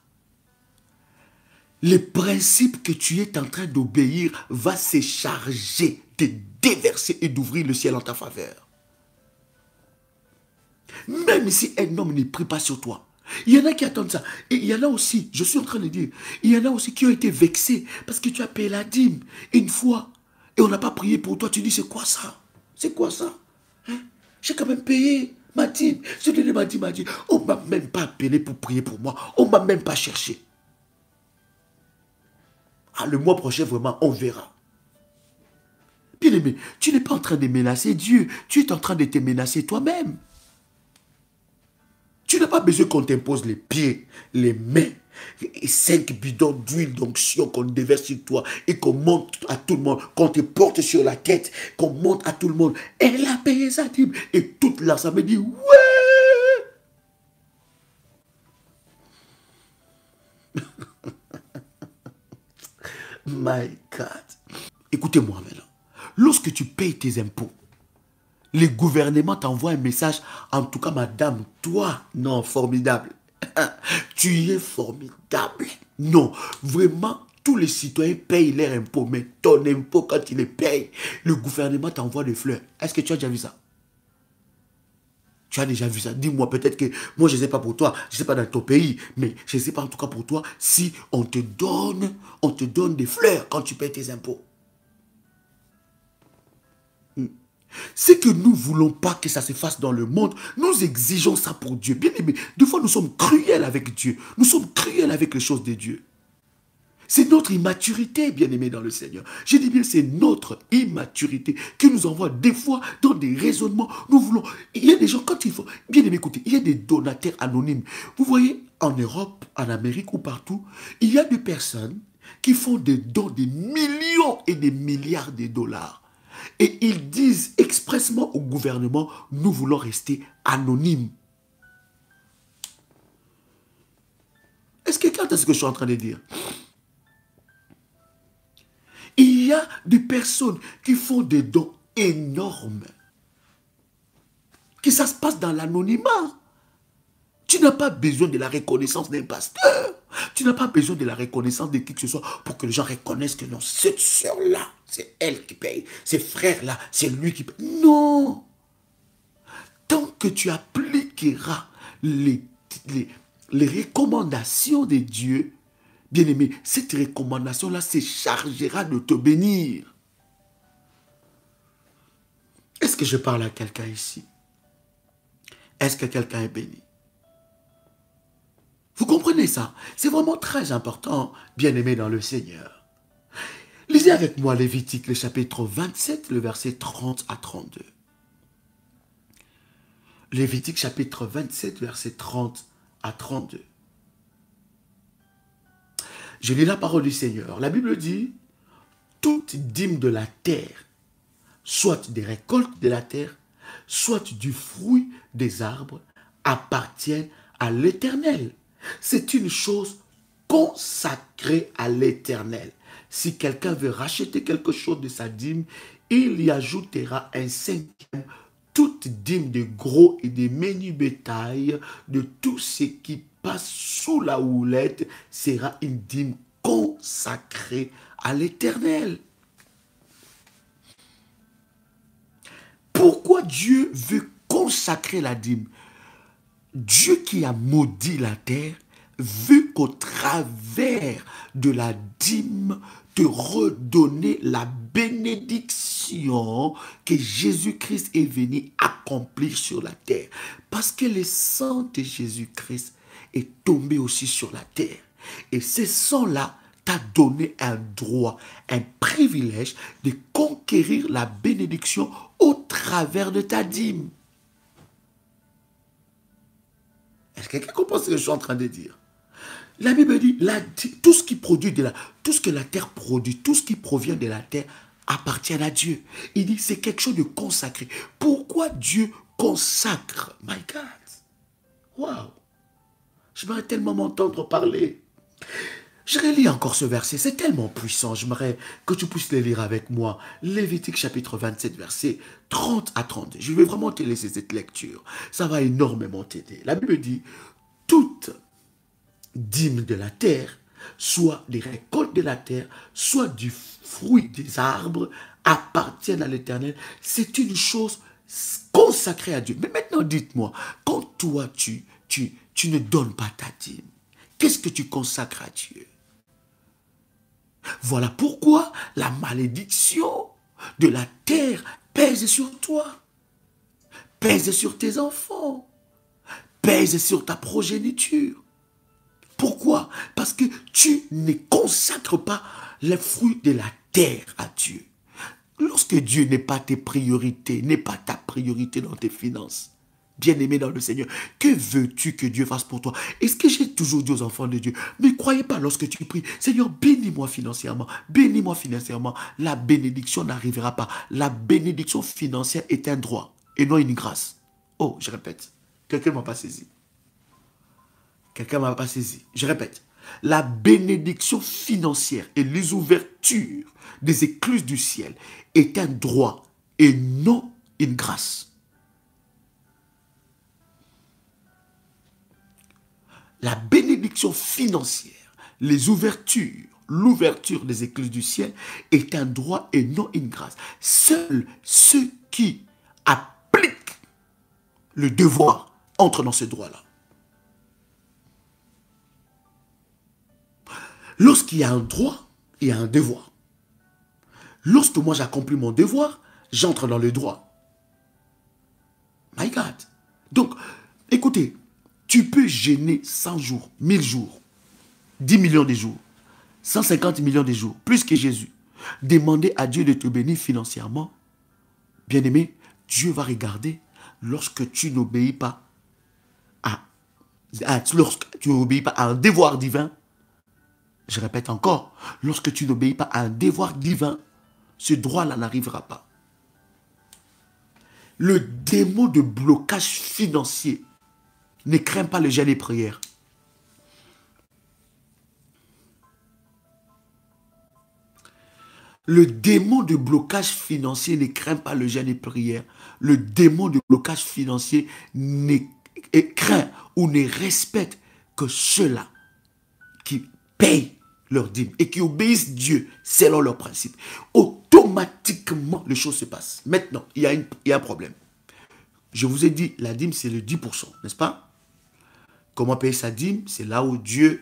S5: Le principe que tu es en train d'obéir va se charger de déverser et d'ouvrir le ciel en ta faveur. Même si un homme ne prie pas sur toi. Il y en a qui attendent ça. Et il y en a aussi, je suis en train de dire, il y en a aussi qui ont été vexés parce que tu as payé la dîme une fois et on n'a pas prié pour toi. Tu dis, c'est quoi ça? C'est quoi ça? Hein? J'ai quand même payé ma dîme. J'ai donné ma dîme. On ne m'a même pas appelé pour prier pour moi. On ne m'a même pas cherché. Ah, le mois prochain, vraiment, on verra. Bien aimé, tu n'es pas en train de menacer Dieu. Tu es en train de te menacer toi-même. Tu n'as pas besoin qu'on t'impose les pieds, les mains, et 5 bidons d'huile d'onction qu'on déverse sur toi et qu'on monte à tout le monde, qu'on te porte sur la tête, qu'on monte à tout le monde. Elle a payé sa dîme. Et toute l'assemblée dit, ouais! My God. Écoutez-moi maintenant. Lorsque tu payes tes impôts, le gouvernement t'envoie un message. En tout cas, madame, toi, non, formidable. Tu es formidable. Non, vraiment, tous les citoyens payent leurs impôts. Mais ton impôt, quand ils les payent, le gouvernement t'envoie des fleurs. Est-ce que tu as déjà vu ça? Tu as déjà vu ça? Dis-moi, peut-être que, moi je ne sais pas pour toi, je ne sais pas dans ton pays, mais je ne sais pas en tout cas pour toi, si on te donne des fleurs quand tu payes tes impôts. C'est que nous ne voulons pas que ça se fasse dans le monde. Nous exigeons ça pour Dieu. Bien aimé, des fois nous sommes cruels avec Dieu. Nous sommes cruels avec les choses de Dieu. C'est notre immaturité, bien aimé dans le Seigneur. Je dis bien, c'est notre immaturité qui nous envoie des fois dans des raisonnements. Nous voulons... Il y a des gens, quand il faut... Bien aimé, écoutez, il y a des donataires anonymes. Vous voyez, en Europe, en Amérique ou partout, il y a des personnes qui font des dons de millions et des milliards de dollars. Et ils disent expressément au gouvernement, nous voulons rester anonymes. Est-ce que quelqu'un a ce que je suis en train de dire? Il y a des personnes qui font des dons énormes. Que ça se passe dans l'anonymat. Tu n'as pas besoin de la reconnaissance d'un pasteur. Tu n'as pas besoin de la reconnaissance de qui que ce soit pour que les gens reconnaissent que non, cette sœur-là, c'est elle qui paye. Ces frères-là, c'est lui qui paye. Non. Tant que tu appliqueras les recommandations de Dieu, bien-aimé, cette recommandation-là se chargera de te bénir. Est-ce que je parle à quelqu'un ici? Est-ce que quelqu'un est béni? Vous comprenez ça? C'est vraiment très important, bien-aimé dans le Seigneur. Lisez avec moi Lévitique, le chapitre 27, le verset 30 à 32. Lévitique chapitre 27, verset 30 à 32. Je lis la parole du Seigneur. La Bible dit, toute dîme de la terre, soit des récoltes de la terre, soit du fruit des arbres, appartiennent à l'Éternel. C'est une chose consacrée à l'Éternel. Si quelqu'un veut racheter quelque chose de sa dîme, il y ajoutera un cinquième. Toute dîme de gros et de menus bétail, de tout ce qui passe sous la houlette, sera une dîme consacrée à l'Éternel. Pourquoi Dieu veut consacrer la dîme? Dieu qui a maudit la terre veut qu'au travers de la dîme te redonner la bénédiction que Jésus-Christ est venu accomplir sur la terre. Parce que le sang de Jésus-Christ est tombé aussi sur la terre. Et ce sang-là t'a donné un droit, un privilège de conquérir la bénédiction au travers de ta dîme. Est-ce que quelqu'un comprend ce que je suis en train de dire? La Bible dit, tout ce qui produit tout ce que la terre produit, tout ce qui provient de la terre appartient à Dieu. Il dit, c'est quelque chose de consacré. Pourquoi Dieu consacre? My God. Wow. J'aimerais tellement m'entendre parler. Je relis encore ce verset, c'est tellement puissant. J'aimerais que tu puisses le lire avec moi. Lévitique chapitre 27, verset 30 à 32. Je vais vraiment te laisser cette lecture. Ça va énormément t'aider. La Bible dit, toute dîme de la terre, soit des récoltes de la terre, soit du fruit des arbres, appartiennent à l'Éternel. C'est une chose consacrée à Dieu. Mais maintenant, dites-moi, quand toi, tu ne donnes pas ta dîme, qu'est-ce que tu consacres à Dieu? Voilà pourquoi la malédiction de la terre pèse sur toi, pèse sur tes enfants, pèse sur ta progéniture. Pourquoi? Parce que tu ne consacres pas les fruits de la terre à Dieu. Lorsque Dieu n'est pas tes priorités, n'est pas ta priorité dans tes finances, bien-aimé dans le Seigneur, que veux-tu que Dieu fasse pour toi? Est-ce que j'ai toujours dit aux enfants de Dieu, mais croyez pas lorsque tu pries, Seigneur, bénis-moi financièrement, bénis-moi financièrement. La bénédiction n'arrivera pas. La bénédiction financière est un droit et non une grâce. Oh, je répète, quelqu'un ne m'a pas saisi. Quelqu'un ne m'a pas saisi. Je répète, la bénédiction financière et les ouvertures des écluses du ciel est un droit et non une grâce. La bénédiction financière, les ouvertures, l'ouverture des écluses du ciel est un droit et non une grâce. Seuls ceux qui appliquent le devoir entrent dans ce droit-là. Lorsqu'il y a un droit, il y a un devoir. Lorsque moi j'accomplis mon devoir, j'entre dans le droit. My God. Donc, écoutez, tu peux gêner 100 jours, 1000 jours, 10 millions de jours, 150 millions de jours, plus que Jésus. Demander à Dieu de te bénir financièrement. Bien-aimé, Dieu va regarder lorsque tu n'obéis pas à un devoir divin. Je répète encore, lorsque tu n'obéis pas à un devoir divin, ce droit-là n'arrivera pas. Le démon de blocage financier ne craint pas le jeûne et prière. Le démon de blocage financier ne craint pas le jeûne et prière. Le démon de blocage financier ne craint ou ne respecte que ceux-là qui payent leur dîme et qui obéissent Dieu selon leurs principes. Automatiquement, les choses se passent. Maintenant, il y a un problème. Je vous ai dit, la dîme, c'est le 10%, n'est-ce pas? Comment payer sa dîme? C'est là où Dieu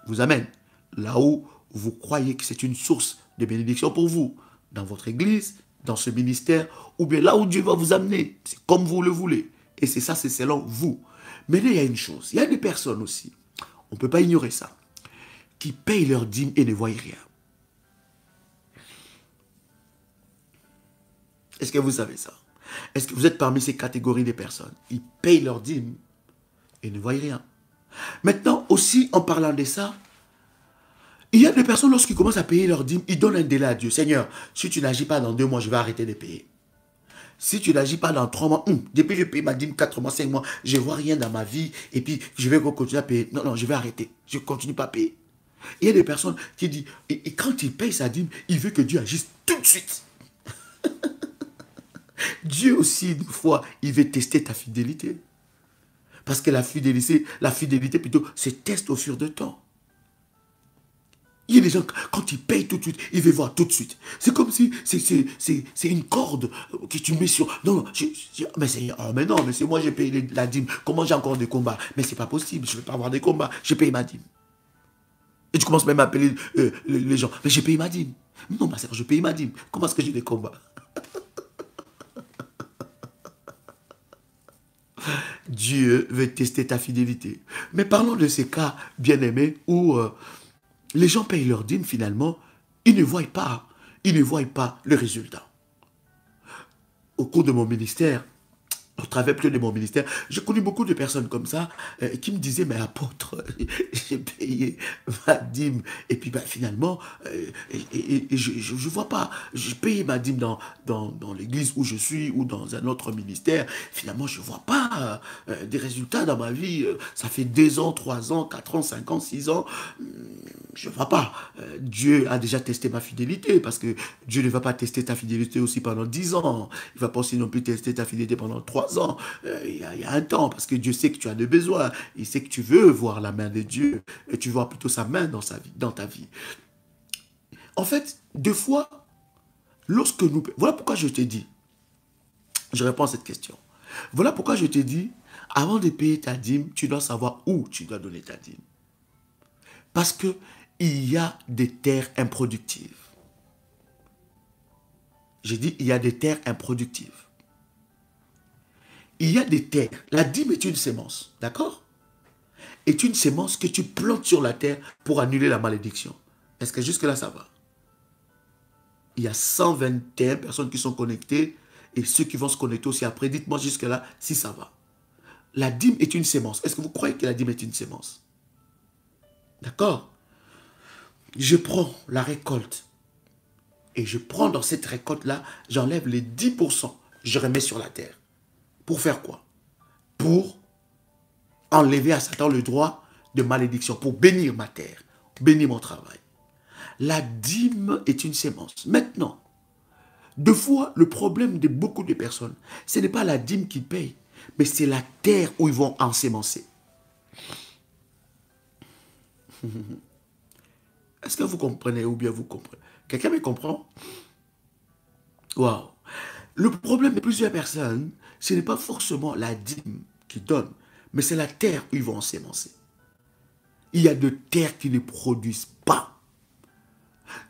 S5: vous amène. Là où vous croyez que c'est une source de bénédiction pour vous. Dans votre église, dans ce ministère, ou bien là où Dieu va vous amener. C'est comme vous le voulez. Et c'est ça, c'est selon vous. Mais là, il y a une chose. Il y a des personnes aussi, on ne peut pas ignorer ça, qui payent leur dîme et ne voient rien. Est-ce que vous savez ça? Est-ce que vous êtes parmi ces catégories de personnes? Ils payent leur dîme et ne voient rien. Maintenant, aussi, en parlant de ça, il y a des personnes, lorsqu'ils commencent à payer leur dîme, ils donnent un délai à Dieu. Seigneur, si tu n'agis pas dans 2 mois, je vais arrêter de payer. Si tu n'agis pas dans 3 mois, depuis que je paye ma dîme 4 mois, 5 mois, je ne vois rien dans ma vie et puis je vais continuer à payer. Non, non, je vais arrêter. Je ne continue pas à payer. Il y a des personnes qui disent, et quand il paye sa dîme, il veut que Dieu agisse tout de suite. Dieu aussi, des fois, il veut tester ta fidélité. Parce que la fidélité plutôt, se teste au fur de temps. Il y a des gens, quand ils payent tout de suite, ils veulent voir tout de suite. C'est comme si c'est une corde que tu mets sur... Non, mais non, mais c'est moi, j'ai payé la dîme. Comment j'ai encore des combats? Mais c'est pas possible, je ne vais pas avoir des combats. J'ai payé ma dîme. Et tu commences même à appeler les gens. Mais j'ai payé ma dîme. Non, ma sœur, je paye ma dîme. Comment est-ce que j'ai des combats? Dieu veut tester ta fidélité. Mais parlons de ces cas bien-aimés où les gens payent leur dîme, finalement, ils ne voient pas le résultat. Au cours de mon ministère, au travers de mon ministère, j'ai connu beaucoup de personnes comme ça qui me disaient, mais apôtre, j'ai payé ma dîme et puis finalement, je ne vois pas, j'ai payé ma dîme dans l'église où je suis ou dans un autre ministère, finalement je ne vois pas des résultats dans ma vie, ça fait 2 ans, 3 ans, 4 ans, 5 ans, 6 ans, je ne vois pas. Dieu a déjà testé ma fidélité parce que Dieu ne va pas tester ta fidélité aussi pendant 10 ans, il ne va pas aussi non plus tester ta fidélité pendant 3 ans, il y a un temps, parce que Dieu sait que tu as des besoins, il sait que tu veux voir la main de Dieu, et tu vois plutôt sa main dans ta vie. En fait, des fois, lorsque nous... Voilà pourquoi je t'ai dit, je réponds à cette question, voilà pourquoi je t'ai dit, avant de payer ta dîme, tu dois savoir où tu dois donner ta dîme. Parce que il y a des terres improductives. J'ai dit, il y a des terres improductives. Il y a des terres. La dîme est une sémence, d'accord? Est une sémence que tu plantes sur la terre pour annuler la malédiction. Est-ce que jusque-là, ça va? Il y a 121 personnes qui sont connectées et ceux qui vont se connecter aussi après. Dites-moi jusque-là si ça va. La dîme est une sémence. Est-ce que vous croyez que la dîme est une sémence? D'accord? Je prends la récolte et je prends dans cette récolte-là, j'enlève les 10%, je remets sur la terre. Pour faire quoi? Pour enlever à Satan le droit de malédiction, pour bénir ma terre, bénir mon travail. La dîme est une sémence. Maintenant, deux fois, le problème de beaucoup de personnes, ce n'est pas la dîme qu'ils payent, mais c'est la terre où ils vont ensemencer. Est-ce que vous comprenez ou bien vous comprenez? Quelqu'un me comprend? Waouh! Le problème de plusieurs personnes, ce n'est pas forcément la dîme qu'ils donnent, mais c'est la terre où ils vont ensemencer. Il y a de terres qui ne produisent pas.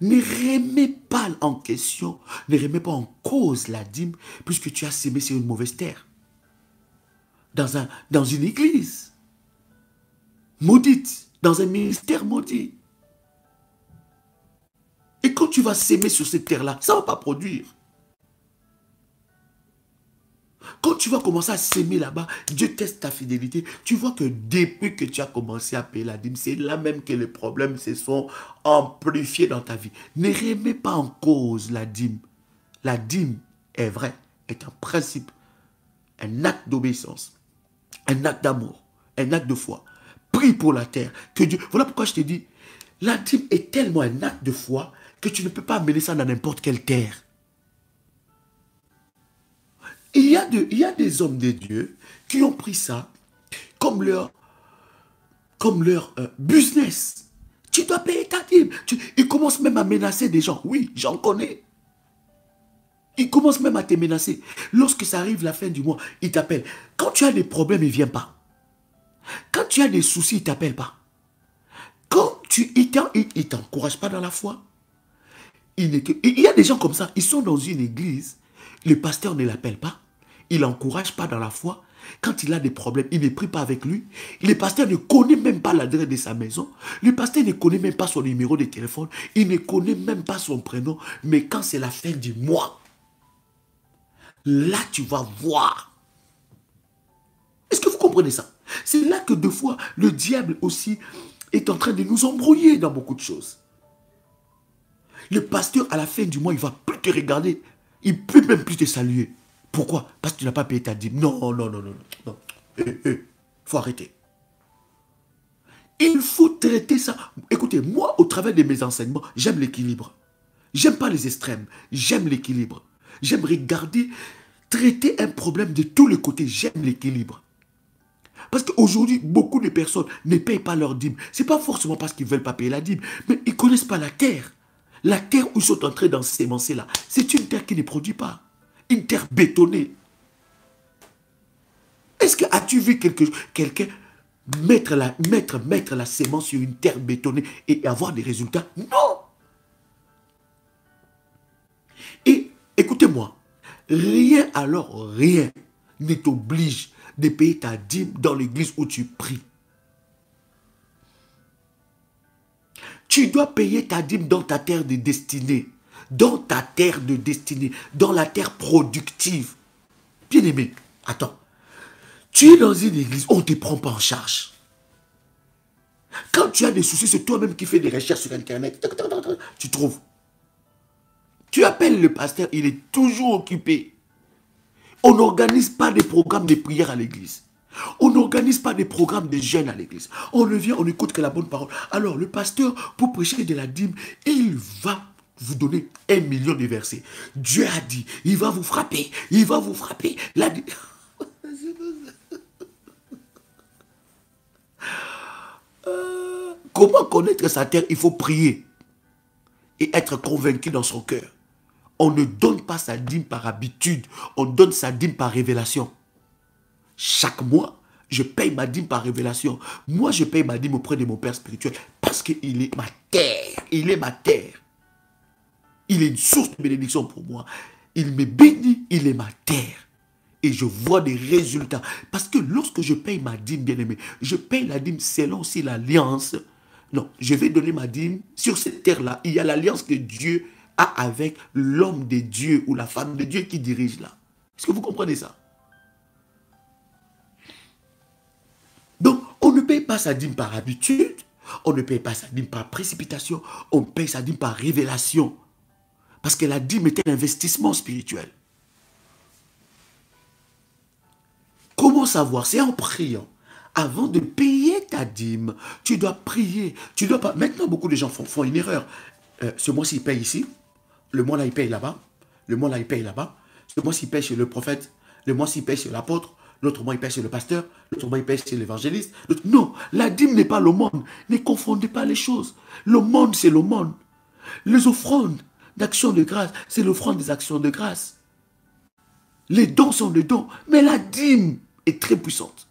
S5: Ne remets pas en question, ne remets pas en cause la dîme, puisque tu as sémé sur une mauvaise terre. Dans une église maudite, dans un ministère maudit. Et quand tu vas s'aimer sur cette terre-là, ça ne va pas produire. Quand tu vas commencer à s'aimer là-bas, Dieu teste ta fidélité. Tu vois que depuis que tu as commencé à payer la dîme, c'est là même que les problèmes se sont amplifiés dans ta vie. Ne remets pas en cause la dîme. La dîme est vrai, est un principe, un acte d'obéissance, un acte d'amour, un acte de foi. Prie pour la terre. Que Dieu... Voilà pourquoi je te dis, la dîme est tellement un acte de foi que tu ne peux pas amener ça dans n'importe quelle terre. Il y a des hommes de Dieu qui ont pris ça comme leur business. Tu dois payer ta dîme. Ils commencent même à menacer des gens. Oui, j'en connais. Ils commencent même à te menacer. Lorsque ça arrive la fin du mois, ils t'appellent. Quand tu as des problèmes, ils ne viennent pas. Quand tu as des soucis, ils ne t'appellent pas. Quand ils ne t'encouragent pas dans la foi. Il y a des gens comme ça, ils sont dans une église, le pasteur ne l'appelle pas, il n'encourage pas dans la foi. Quand il a des problèmes, il ne prie pas avec lui. Le pasteur ne connaît même pas l'adresse de sa maison. Le pasteur ne connaît même pas son numéro de téléphone. Il ne connaît même pas son prénom. Mais quand c'est la fin du mois, là tu vas voir. Est-ce que vous comprenez ça? C'est là que deux fois, le diable aussi est en train de nous embrouiller dans beaucoup de choses. Le pasteur, à la fin du mois, il ne va plus te regarder. Il ne peut même plus te saluer. Pourquoi? Parce que tu n'as pas payé ta dîme. Non, non, non, non, non. Il faut arrêter. Il faut traiter ça. Écoutez, moi, au travers de mes enseignements, j'aime l'équilibre. J'aime pas les extrêmes. J'aime l'équilibre. J'aime regarder, traiter un problème de tous les côtés. J'aime l'équilibre. Parce qu'aujourd'hui, beaucoup de personnes ne payent pas leur dîme. Ce n'est pas forcément parce qu'ils ne veulent pas payer la dîme, mais ils ne connaissent pas la terre. La terre où ils sont en train d'ensemencer là, c'est une terre qui ne produit pas. Une terre bétonnée. Est-ce que as-tu vu quelqu'un mettre la sémence sur une terre bétonnée et avoir des résultats? Non. Et écoutez-moi, rien ne t'oblige de payer ta dîme dans l'église où tu pries. Tu dois payer ta dîme dans ta terre de destinée. Dans ta terre de destinée. Dans la terre productive. Bien-aimé, attends. Tu es dans une église, on ne te prend pas en charge. Quand tu as des soucis, c'est toi-même qui fais des recherches sur Internet. Tu trouves. Tu appelles le pasteur, il est toujours occupé. On n'organise pas des programmes de prière à l'église. On n'organise pas des programmes de jeûne à l'église. On ne vient, on n'écoute que la bonne parole. Alors, le pasteur, pour prêcher de la dîme, il va vous donner 1 million de versets. Dieu a dit, il va vous frapper. Il va vous frapper. Comment connaître sa terre? Il faut prier et être convaincu dans son cœur. On ne donne pas sa dîme par habitude. On donne sa dîme par révélation. Chaque mois, je paye ma dîme par révélation. Moi, je paye ma dîme auprès de mon Père spirituel parce qu'il est ma terre. Il est ma terre. Il est une source de bénédiction pour moi. Il me bénit, il est ma terre. Et je vois des résultats. Parce que lorsque je paye ma dîme, bien-aimé, je paye la dîme selon aussi l'alliance. Non, je vais donner ma dîme sur cette terre-là. Il y a l'alliance que Dieu a avec l'homme de Dieu ou la femme de Dieu qui dirige là. Est-ce que vous comprenez ça? Donc, on ne paye pas sa dîme par habitude, on ne paye pas sa dîme par précipitation, on paye sa dîme par révélation. Parce que la dîme est un investissement spirituel. Comment savoir? C'est en priant. Avant de payer ta dîme, tu dois prier. Tu dois pas. Maintenant, beaucoup de gens font une erreur. Ce mois-ci, il paye ici. Le mois-là, il paye là-bas. Le mois-là, il paye là-bas. Ce mois-ci, il paye chez le prophète. Le mois-ci, il paye chez l'apôtre. L'autre mois, il paye chez le pasteur. L'autre mois, il paye chez l'évangéliste. Non, la dîme n'est pas l'aumône. Ne confondez pas les choses. L'aumône, c'est l'aumône. Les offrandes d'action de grâce, c'est l'offrande des actions de grâce. Les dons sont les dons. Mais la dîme est très puissante.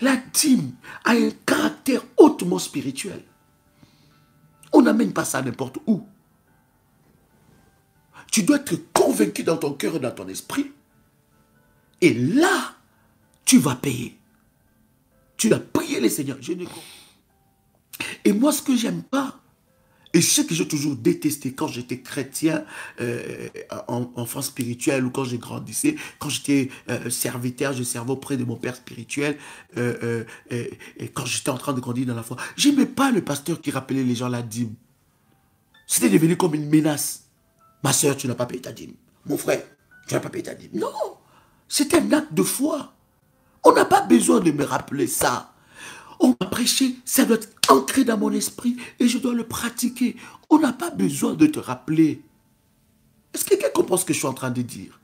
S5: La dîme a un caractère hautement spirituel. On n'amène pas ça n'importe où. Tu dois être convaincu dans ton cœur et dans ton esprit. Et là, tu vas payer. Tu dois prier les seigneurs. Et moi, ce que j'aime pas, et ce que j'ai toujours détesté quand j'étais chrétien, enfant spirituel, ou quand j'ai grandissé, quand j'étais serviteur, je servais auprès de mon père spirituel, et quand j'étais en train de grandir dans la foi, j'aimais pas le pasteur qui rappelait les gens la dîme. C'était devenu comme une menace. Ma soeur, tu n'as pas payé ta dîme. Mon frère, tu n'as pas payé ta dîme. Non, c'est un acte de foi. On n'a pas besoin de me rappeler ça. On m'a prêché, ça doit être ancré dans mon esprit et je dois le pratiquer. On n'a pas besoin de te rappeler. Est-ce que quelqu'un comprend ce que je suis en train de dire?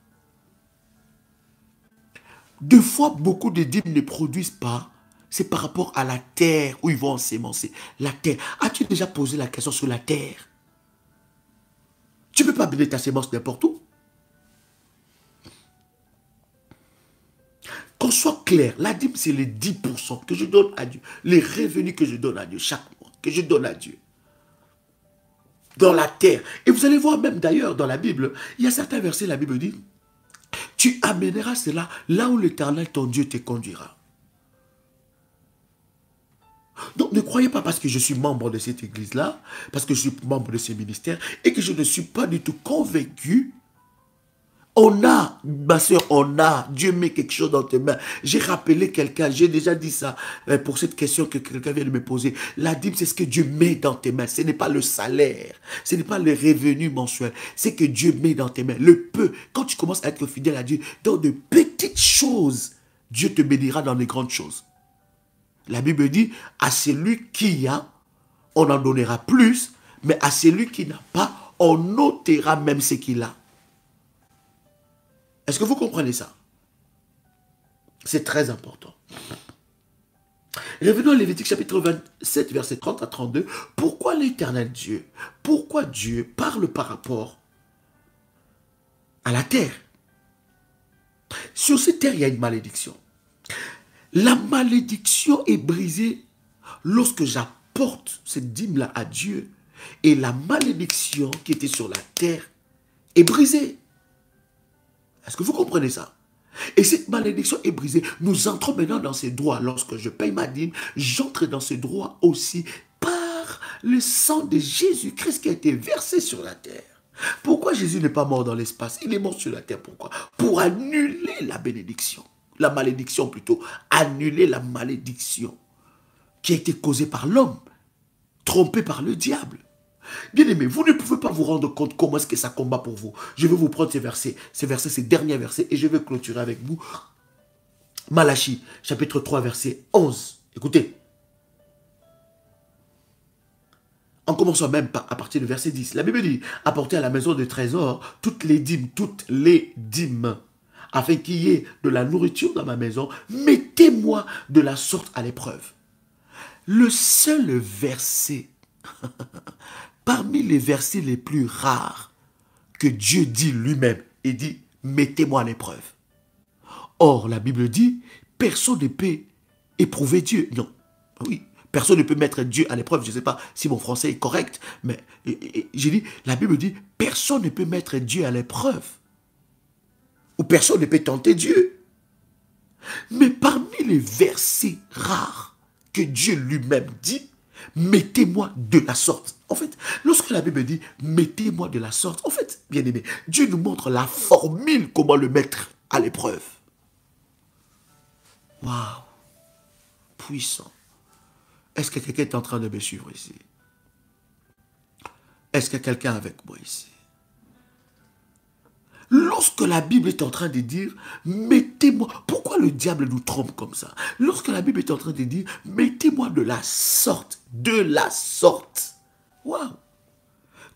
S5: Deux fois, beaucoup de dîmes ne produisent pas. C'est par rapport à la terre où ils vont ensemencer. La terre. As-tu déjà posé la question sur la terre? Tu ne peux pas donner ta sémence n'importe où. Qu'on soit clair, la dîme, c'est les 10% que je donne à Dieu. Les revenus que je donne à Dieu chaque mois, que je donne à Dieu. Dans la terre. Et vous allez voir même d'ailleurs dans la Bible, il y a certains versets, la Bible dit, tu amèneras cela là où l'Éternel, ton Dieu, te conduira. Donc ne croyez pas parce que je suis membre de cette église-là, parce que je suis membre de ce ministère, et que je ne suis pas du tout convaincu. On a, ma soeur, on a. Dieu met quelque chose dans tes mains. J'ai rappelé quelqu'un, j'ai déjà dit ça pour cette question que quelqu'un vient de me poser. La dîme, c'est ce que Dieu met dans tes mains. Ce n'est pas le salaire, ce n'est pas le revenu mensuel. C'est que Dieu met dans tes mains. Le peu, quand tu commences à être fidèle à Dieu, dans de petites choses, Dieu te bénira dans les grandes choses. La Bible dit, à celui qui a, on en donnera plus, mais à celui qui n'a pas, on ôtera même ce qu'il a. Est-ce que vous comprenez ça? C'est très important. Revenons à Lévitique chapitre 27, verset 30 à 32. Pourquoi l'Éternel Dieu, pourquoi Dieu parle par rapport à la terre? Sur cette terre, il y a une malédiction. La malédiction est brisée lorsque j'apporte cette dîme-là à Dieu. Et la malédiction qui était sur la terre est brisée. Est-ce que vous comprenez ça? Et cette malédiction est brisée. Nous entrons maintenant dans ces droits. Lorsque je paye ma dîme, j'entre dans ces droits aussi par le sang de Jésus-Christ qui a été versé sur la terre. Pourquoi Jésus n'est pas mort dans l'espace? Il est mort sur la terre. Pourquoi? Pour annuler la bénédiction. La malédiction plutôt. Annuler la malédiction qui a été causée par l'homme, trompé par le diable. Bien-aimés, vous ne pouvez pas vous rendre compte comment est-ce que ça combat pour vous. Je vais vous prendre ces derniers versets, et je vais clôturer avec vous. Malachie, chapitre 3, verset 11. Écoutez. En commençant même à partir du verset 10. La Bible dit, apportez à la maison de trésor toutes les dîmes, afin qu'il y ait de la nourriture dans ma maison. Mettez-moi de la sorte à l'épreuve. Le seul verset parmi les versets les plus rares que Dieu dit lui-même, il dit, mettez-moi à l'épreuve. Or, la Bible dit, personne ne peut éprouver Dieu. Non, oui, personne ne peut mettre Dieu à l'épreuve. Je ne sais pas si mon français est correct, mais j'ai dit, la Bible dit, personne ne peut mettre Dieu à l'épreuve. Ou personne ne peut tenter Dieu. Mais parmi les versets rares que Dieu lui-même dit, mettez-moi de la sorte. En fait, lorsque la Bible dit mettez-moi de la sorte, en fait, bien aimé, Dieu nous montre la formule comment le mettre à l'épreuve. Waouh! Puissant. Est-ce que quelqu'un est en train de me suivre ici? Est-ce que quelqu'un est avec moi ici? Lorsque la Bible est en train de dire, mettez-moi, pourquoi le diable nous trompe comme ça? Lorsque la Bible est en train de dire, mettez-moi de la sorte, waouh!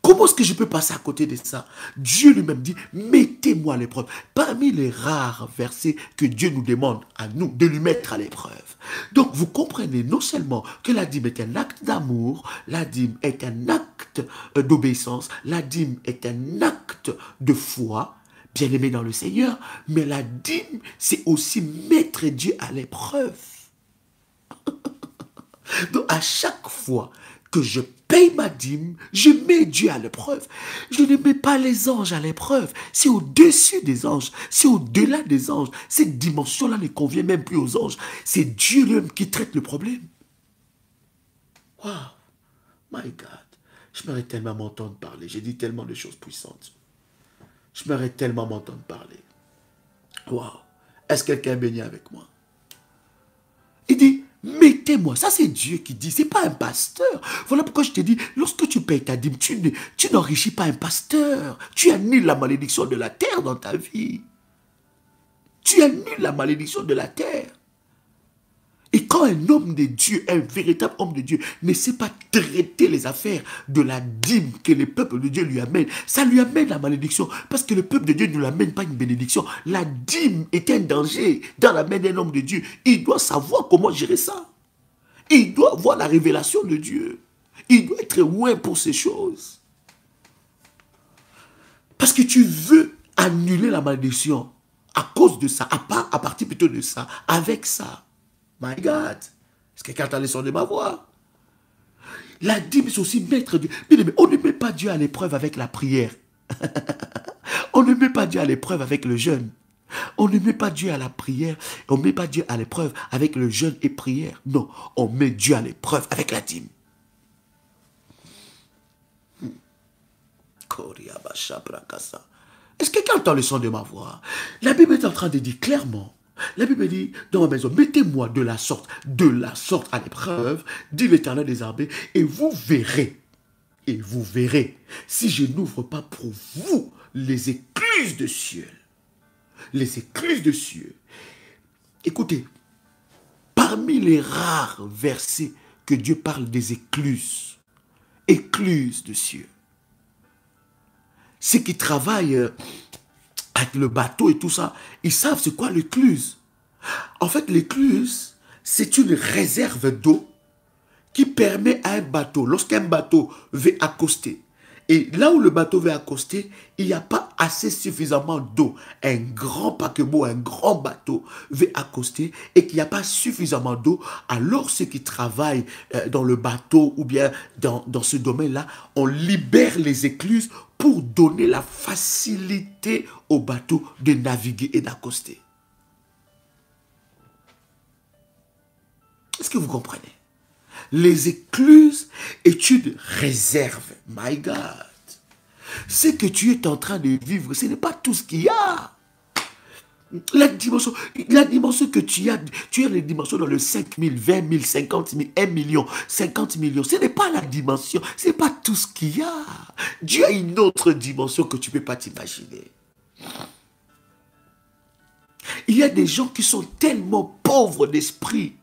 S5: Comment est-ce que je peux passer à côté de ça? Dieu lui-même dit, mettez-moi à l'épreuve. Parmi les rares versets que Dieu nous demande à nous de lui mettre à l'épreuve. Donc vous comprenez non seulement que la dîme est un acte d'amour, la dîme est un acte d'obéissance, la dîme est un acte de foi, bien-aimé dans le Seigneur, mais la dîme, c'est aussi mettre Dieu à l'épreuve. Donc à chaque fois que je paye ma dîme, je mets Dieu à l'épreuve. Je ne mets pas les anges à l'épreuve. C'est au-dessus des anges. C'est au-delà des anges. Cette dimension-là ne convient même plus aux anges. C'est Dieu lui-même qui traite le problème. Wow. My God. J'aimerais tellement m'entendre parler. J'ai dit tellement de choses puissantes. J'aimerais tellement m'entendre parler. Wow. Est-ce que quelqu'un est béni avec moi? Il dit, mettez-moi. Ça, c'est Dieu qui dit. Ce n'est pas un pasteur. Voilà pourquoi je te dis, lorsque tu payes ta dîme, tu n'enrichis pas un pasteur. Tu annules la malédiction de la terre dans ta vie. Tu annules la malédiction de la terre. Et quand un homme de Dieu, un véritable homme de Dieu, ne sait pas traiter les affaires de la dîme que le peuple de Dieu lui amène, ça lui amène la malédiction. Parce que le peuple de Dieu ne lui amène pas une bénédiction. La dîme est un danger dans la main d'un homme de Dieu. Il doit savoir comment gérer ça. Il doit avoir la révélation de Dieu. Il doit être loin pour ces choses. Parce que tu veux annuler la malédiction à cause de ça, à partir plutôt de ça, avec ça. My God, est-ce que quelqu'un a le son de ma voix? La dîme, c'est aussi mettre Dieu. Mais on ne met pas Dieu à l'épreuve avec la prière. On ne met pas Dieu à l'épreuve avec le jeûne. On ne met pas Dieu à la prière. On ne met pas Dieu à l'épreuve avec le jeûne et prière. Non, on met Dieu à l'épreuve avec la dîme. Est-ce que quelqu'un entend le son de ma voix? La Bible est en train de dire clairement, la Bible dit dans ma maison, mettez-moi de la sorte à l'épreuve, dit l'Éternel des armées, et vous verrez, si je n'ouvre pas pour vous les écluses de cieux. Les écluses de cieux. Écoutez, parmi les rares versets que Dieu parle des écluses de cieux, ceux qui travaillent avec le bateau et tout ça, ils savent c'est quoi l'écluse. En fait, l'écluse, c'est une réserve d'eau qui permet à un bateau, lorsqu'un bateau veut accoster, et là où le bateau veut accoster, il n'y a pas assez suffisamment d'eau. Un grand paquebot, un grand bateau veut accoster et qu'il n'y a pas suffisamment d'eau. Alors ceux qui travaillent dans le bateau ou bien dans ce domaine-là, on libère les écluses pour donner la facilité au bateau de naviguer et d'accoster. Est-ce que vous comprenez? Les écluses est une réserve. My God. Ce que tu es en train de vivre, ce n'est pas tout ce qu'il y a. La dimension que tu as les dimensions dans le 5 000, 20 000, 50 000, 1 million, 50 millions. Ce n'est pas la dimension, ce n'est pas tout ce qu'il y a. Dieu a une autre dimension que tu ne peux pas t'imaginer. Il y a des gens qui sont tellement pauvres d'esprit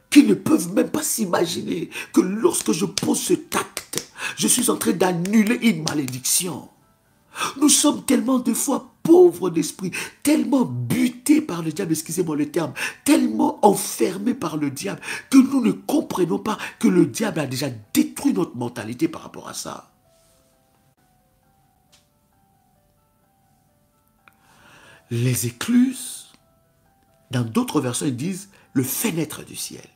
S5: qui ne peuvent même pas s'imaginer que lorsque je pose cet acte, je suis en train d'annuler une malédiction. Nous sommes tellement de fois pauvres d'esprit, tellement butés par le diable, excusez-moi le terme, tellement enfermés par le diable, que nous ne comprenons pas que le diable a déjà détruit notre mentalité par rapport à ça. Les écluses, dans d'autres versions, ils disent le fenêtre du ciel.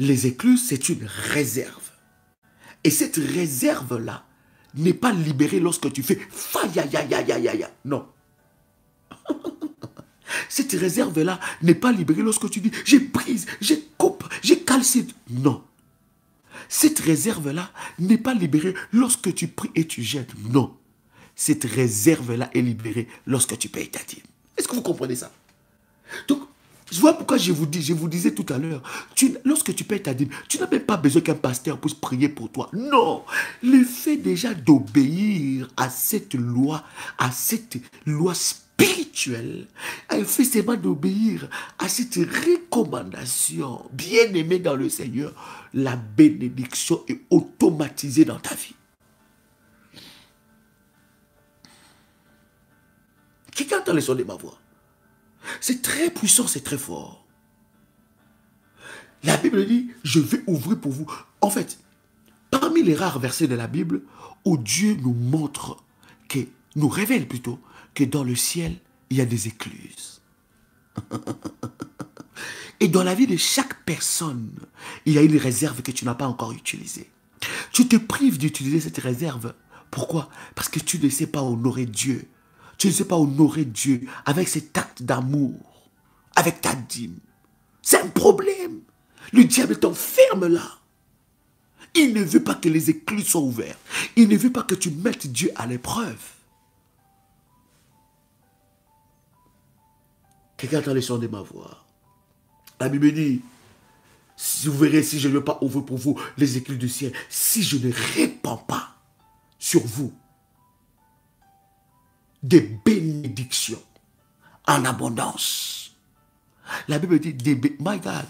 S5: Les écluses, c'est une réserve. Et cette réserve-là n'est pas libérée lorsque tu fais fa-ya-ya-ya-ya-ya-ya. Non. Cette réserve-là n'est pas libérée lorsque tu dis j'ai prise, j'ai coupe, j'ai calcine. Non. Cette réserve-là n'est pas libérée lorsque tu pries et tu jettes. Non. Cette réserve-là est libérée lorsque tu payes ta dîme. Est-ce que vous comprenez ça? Donc, je vois pourquoi je vous disais tout à l'heure, lorsque tu payes ta dîme, tu n'as même pas besoin qu'un pasteur puisse prier pour toi. Non, le fait déjà d'obéir à cette loi spirituelle, le fait seulement d'obéir à cette recommandation, bien aimée dans le Seigneur, la bénédiction est automatisée dans ta vie. Quelqu'un entend le son de ma voix? C'est très puissant, c'est très fort. La Bible dit, je vais ouvrir pour vous. En fait, parmi les rares versets de la Bible, où Dieu nous montre, nous révèle plutôt, que dans le ciel, il y a des écluses. Et dans la vie de chaque personne, il y a une réserve que tu n'as pas encore utilisée. Tu te prives d'utiliser cette réserve. Pourquoi? Parce que tu ne sais pas honorer Dieu. Tu ne sais pas honorer Dieu avec cet acte d'amour, avec ta dîme. C'est un problème. Le diable t'enferme là. Il ne veut pas que les écluses soient ouvertes. Il ne veut pas que tu mettes Dieu à l'épreuve. Quelqu'un entend le son de ma voix. La Bible dit, vous verrez si je ne veux pas ouvrir pour vous les écluses du ciel, si je ne répands pas sur vous des bénédictions en abondance. La Bible dit my God.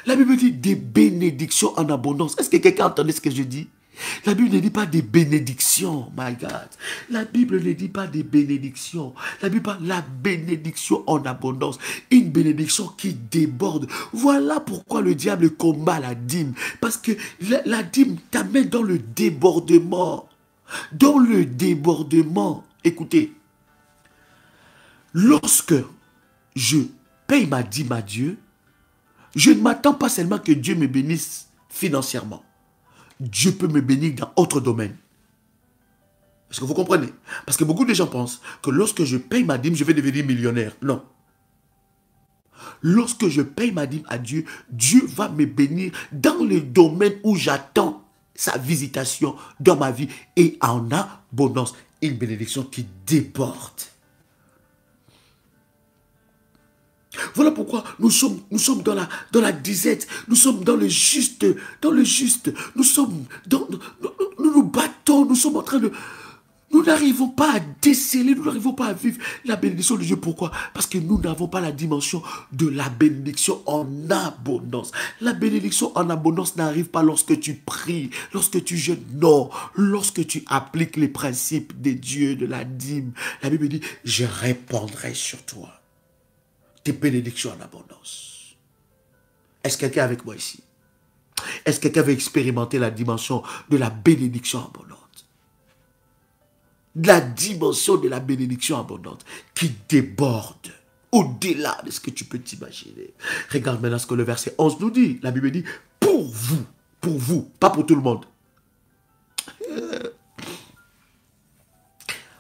S5: La Bible dit des bénédictions en abondance. Est-ce que quelqu'un entendait ce que je dis? La Bible ne dit pas des bénédictions, my God. La Bible ne dit pas des bénédictions. La Bible parle de la bénédiction en abondance. Une bénédiction qui déborde. Voilà pourquoi le diable combat la dîme. Parce que la dîme t'amène dans le débordement. Dans le débordement. Écoutez, lorsque je paye ma dîme à Dieu, je ne m'attends pas seulement que Dieu me bénisse financièrement. Dieu peut me bénir dans d'autres domaines. Est-ce que vous comprenez? Parce que beaucoup de gens pensent que lorsque je paye ma dîme, je vais devenir millionnaire. Non. Lorsque je paye ma dîme à Dieu, Dieu va me bénir dans le domaine où j'attends sa visitation dans ma vie et en abondance. Une bénédiction qui déborde. Voilà pourquoi nous sommes dans la disette, nous sommes dans le juste, nous sommes nous nous battons, nous sommes en train de... Nous n'arrivons pas à déceler, nous n'arrivons pas à vivre la bénédiction de Dieu. Pourquoi? Parce que nous n'avons pas la dimension de la bénédiction en abondance. La bénédiction en abondance n'arrive pas lorsque tu pries, lorsque tu jeûnes. Non, lorsque tu appliques les principes des dieux, de la dîme. La Bible dit, je répandrai sur toi tes bénédictions en abondance. Est-ce quelqu'un avec moi ici? Est-ce que quelqu'un veut expérimenter la dimension de la bénédiction abondante? La dimension de la bénédiction abondante qui déborde au-delà de ce que tu peux t'imaginer. Regarde maintenant ce que le verset 11 nous dit. La Bible dit, pour vous, pas pour tout le monde.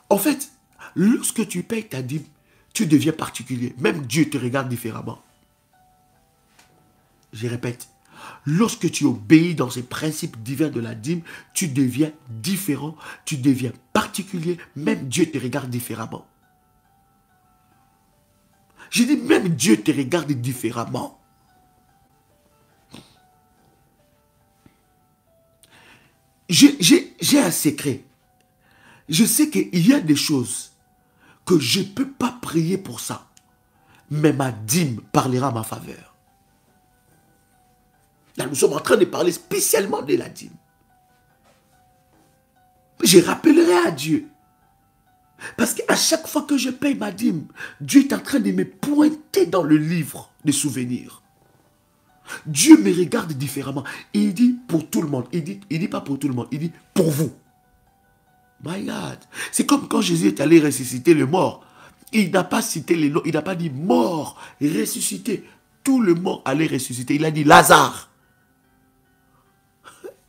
S5: En fait, lorsque tu payes ta dîme, tu deviens particulier. Même Dieu te regarde différemment. Je répète. Lorsque tu obéis dans ces principes divins de la dîme, tu deviens différent, tu deviens particulier, même Dieu te regarde différemment. J'ai dit, même Dieu te regarde différemment. J'ai un secret. Je sais qu'il y a des choses que je ne peux pas prier pour ça, mais ma dîme parlera en ma faveur. Là, nous sommes en train de parler spécialement de la dîme. Je rappellerai à Dieu. Parce qu'à chaque fois que je paye ma dîme, Dieu est en train de me pointer dans le livre des souvenirs. Dieu me regarde différemment. Et il dit pour tout le monde. Il dit pas pour tout le monde. Il dit pour vous. My God. C'est comme quand Jésus est allé ressusciter le mort. Il n'a pas cité les noms. Il n'a pas dit mort, ressuscité. Tout le mort allait ressusciter. Il a dit Lazare.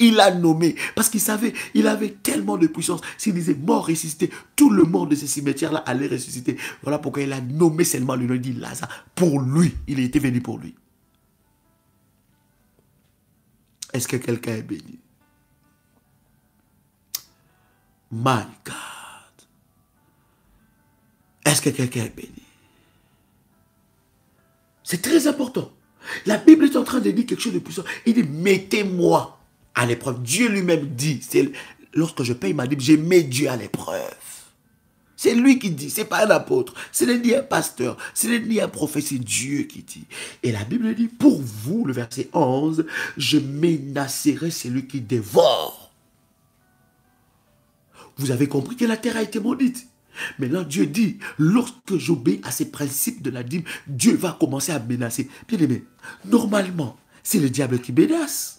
S5: Il a nommé, parce qu'il savait, il avait tellement de puissance. S'il disait mort, ressuscité, tout le monde de ces cimetières-là allait ressusciter. Voilà pourquoi il a nommé seulement le nom, il dit Lazare. Pour lui, il était venu pour lui. Est-ce que quelqu'un est béni? My God. Est-ce que quelqu'un est béni? C'est très important. La Bible est en train de dire quelque chose de puissant. Il dit, mettez-moi à l'épreuve. Dieu lui-même dit, lorsque je paye ma dîme, je mets Dieu à l'épreuve. C'est lui qui dit, c'est pas un apôtre, ce n'est ni un pasteur, ce n'est ni un prophète, c'est Dieu qui dit. Et la Bible dit, pour vous, le verset 11, je menacerai celui qui dévore. Vous avez compris que la terre a été maudite. Maintenant, Dieu dit, lorsque j'obéis à ces principes de la dîme, Dieu va commencer à menacer. Bien aimé, normalement, c'est le diable qui menace.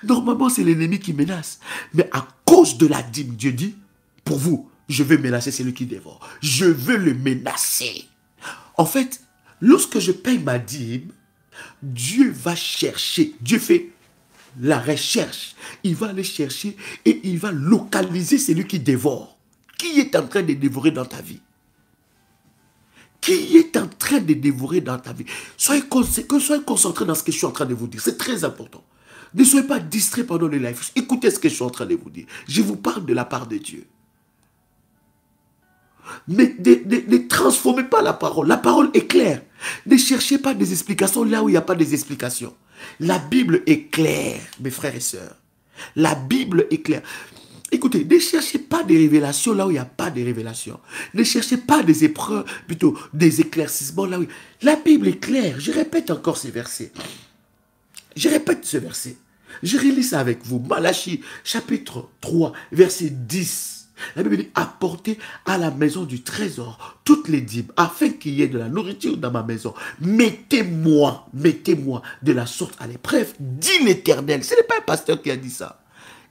S5: Normalement, c'est l'ennemi qui menace. Mais à cause de la dîme, Dieu dit, pour vous, je veux menacer celui qui dévore. Je veux le menacer. En fait, lorsque je paye ma dîme, Dieu va chercher. Dieu fait la recherche. Il va aller chercher et il va localiser celui qui dévore. Qui est en train de dévorer dans ta vie? Qui est en train de dévorer dans ta vie? Soyez concentrés dans ce que je suis en train de vous dire. C'est très important. Ne soyez pas distraits pendant le live. Écoutez ce que je suis en train de vous dire. Je vous parle de la part de Dieu. Mais ne transformez pas la parole. La parole est claire. Ne cherchez pas des explications là où il n'y a pas des explications. La Bible est claire, mes frères et sœurs. La Bible est claire. Écoutez, ne cherchez pas des révélations là où il n'y a pas de révélations. Ne cherchez pas des épreuves, plutôt des éclaircissements là où... La Bible est claire. Je répète encore ces versets. Je répète ce verset. Je relis ça avec vous. Malachie, chapitre 3, verset 10. La Bible dit, apportez à la maison du trésor toutes les dîmes, afin qu'il y ait de la nourriture dans ma maison. Mettez-moi de la sorte à l'épreuve, dit l'Éternel. Ce n'est pas un pasteur qui a dit ça.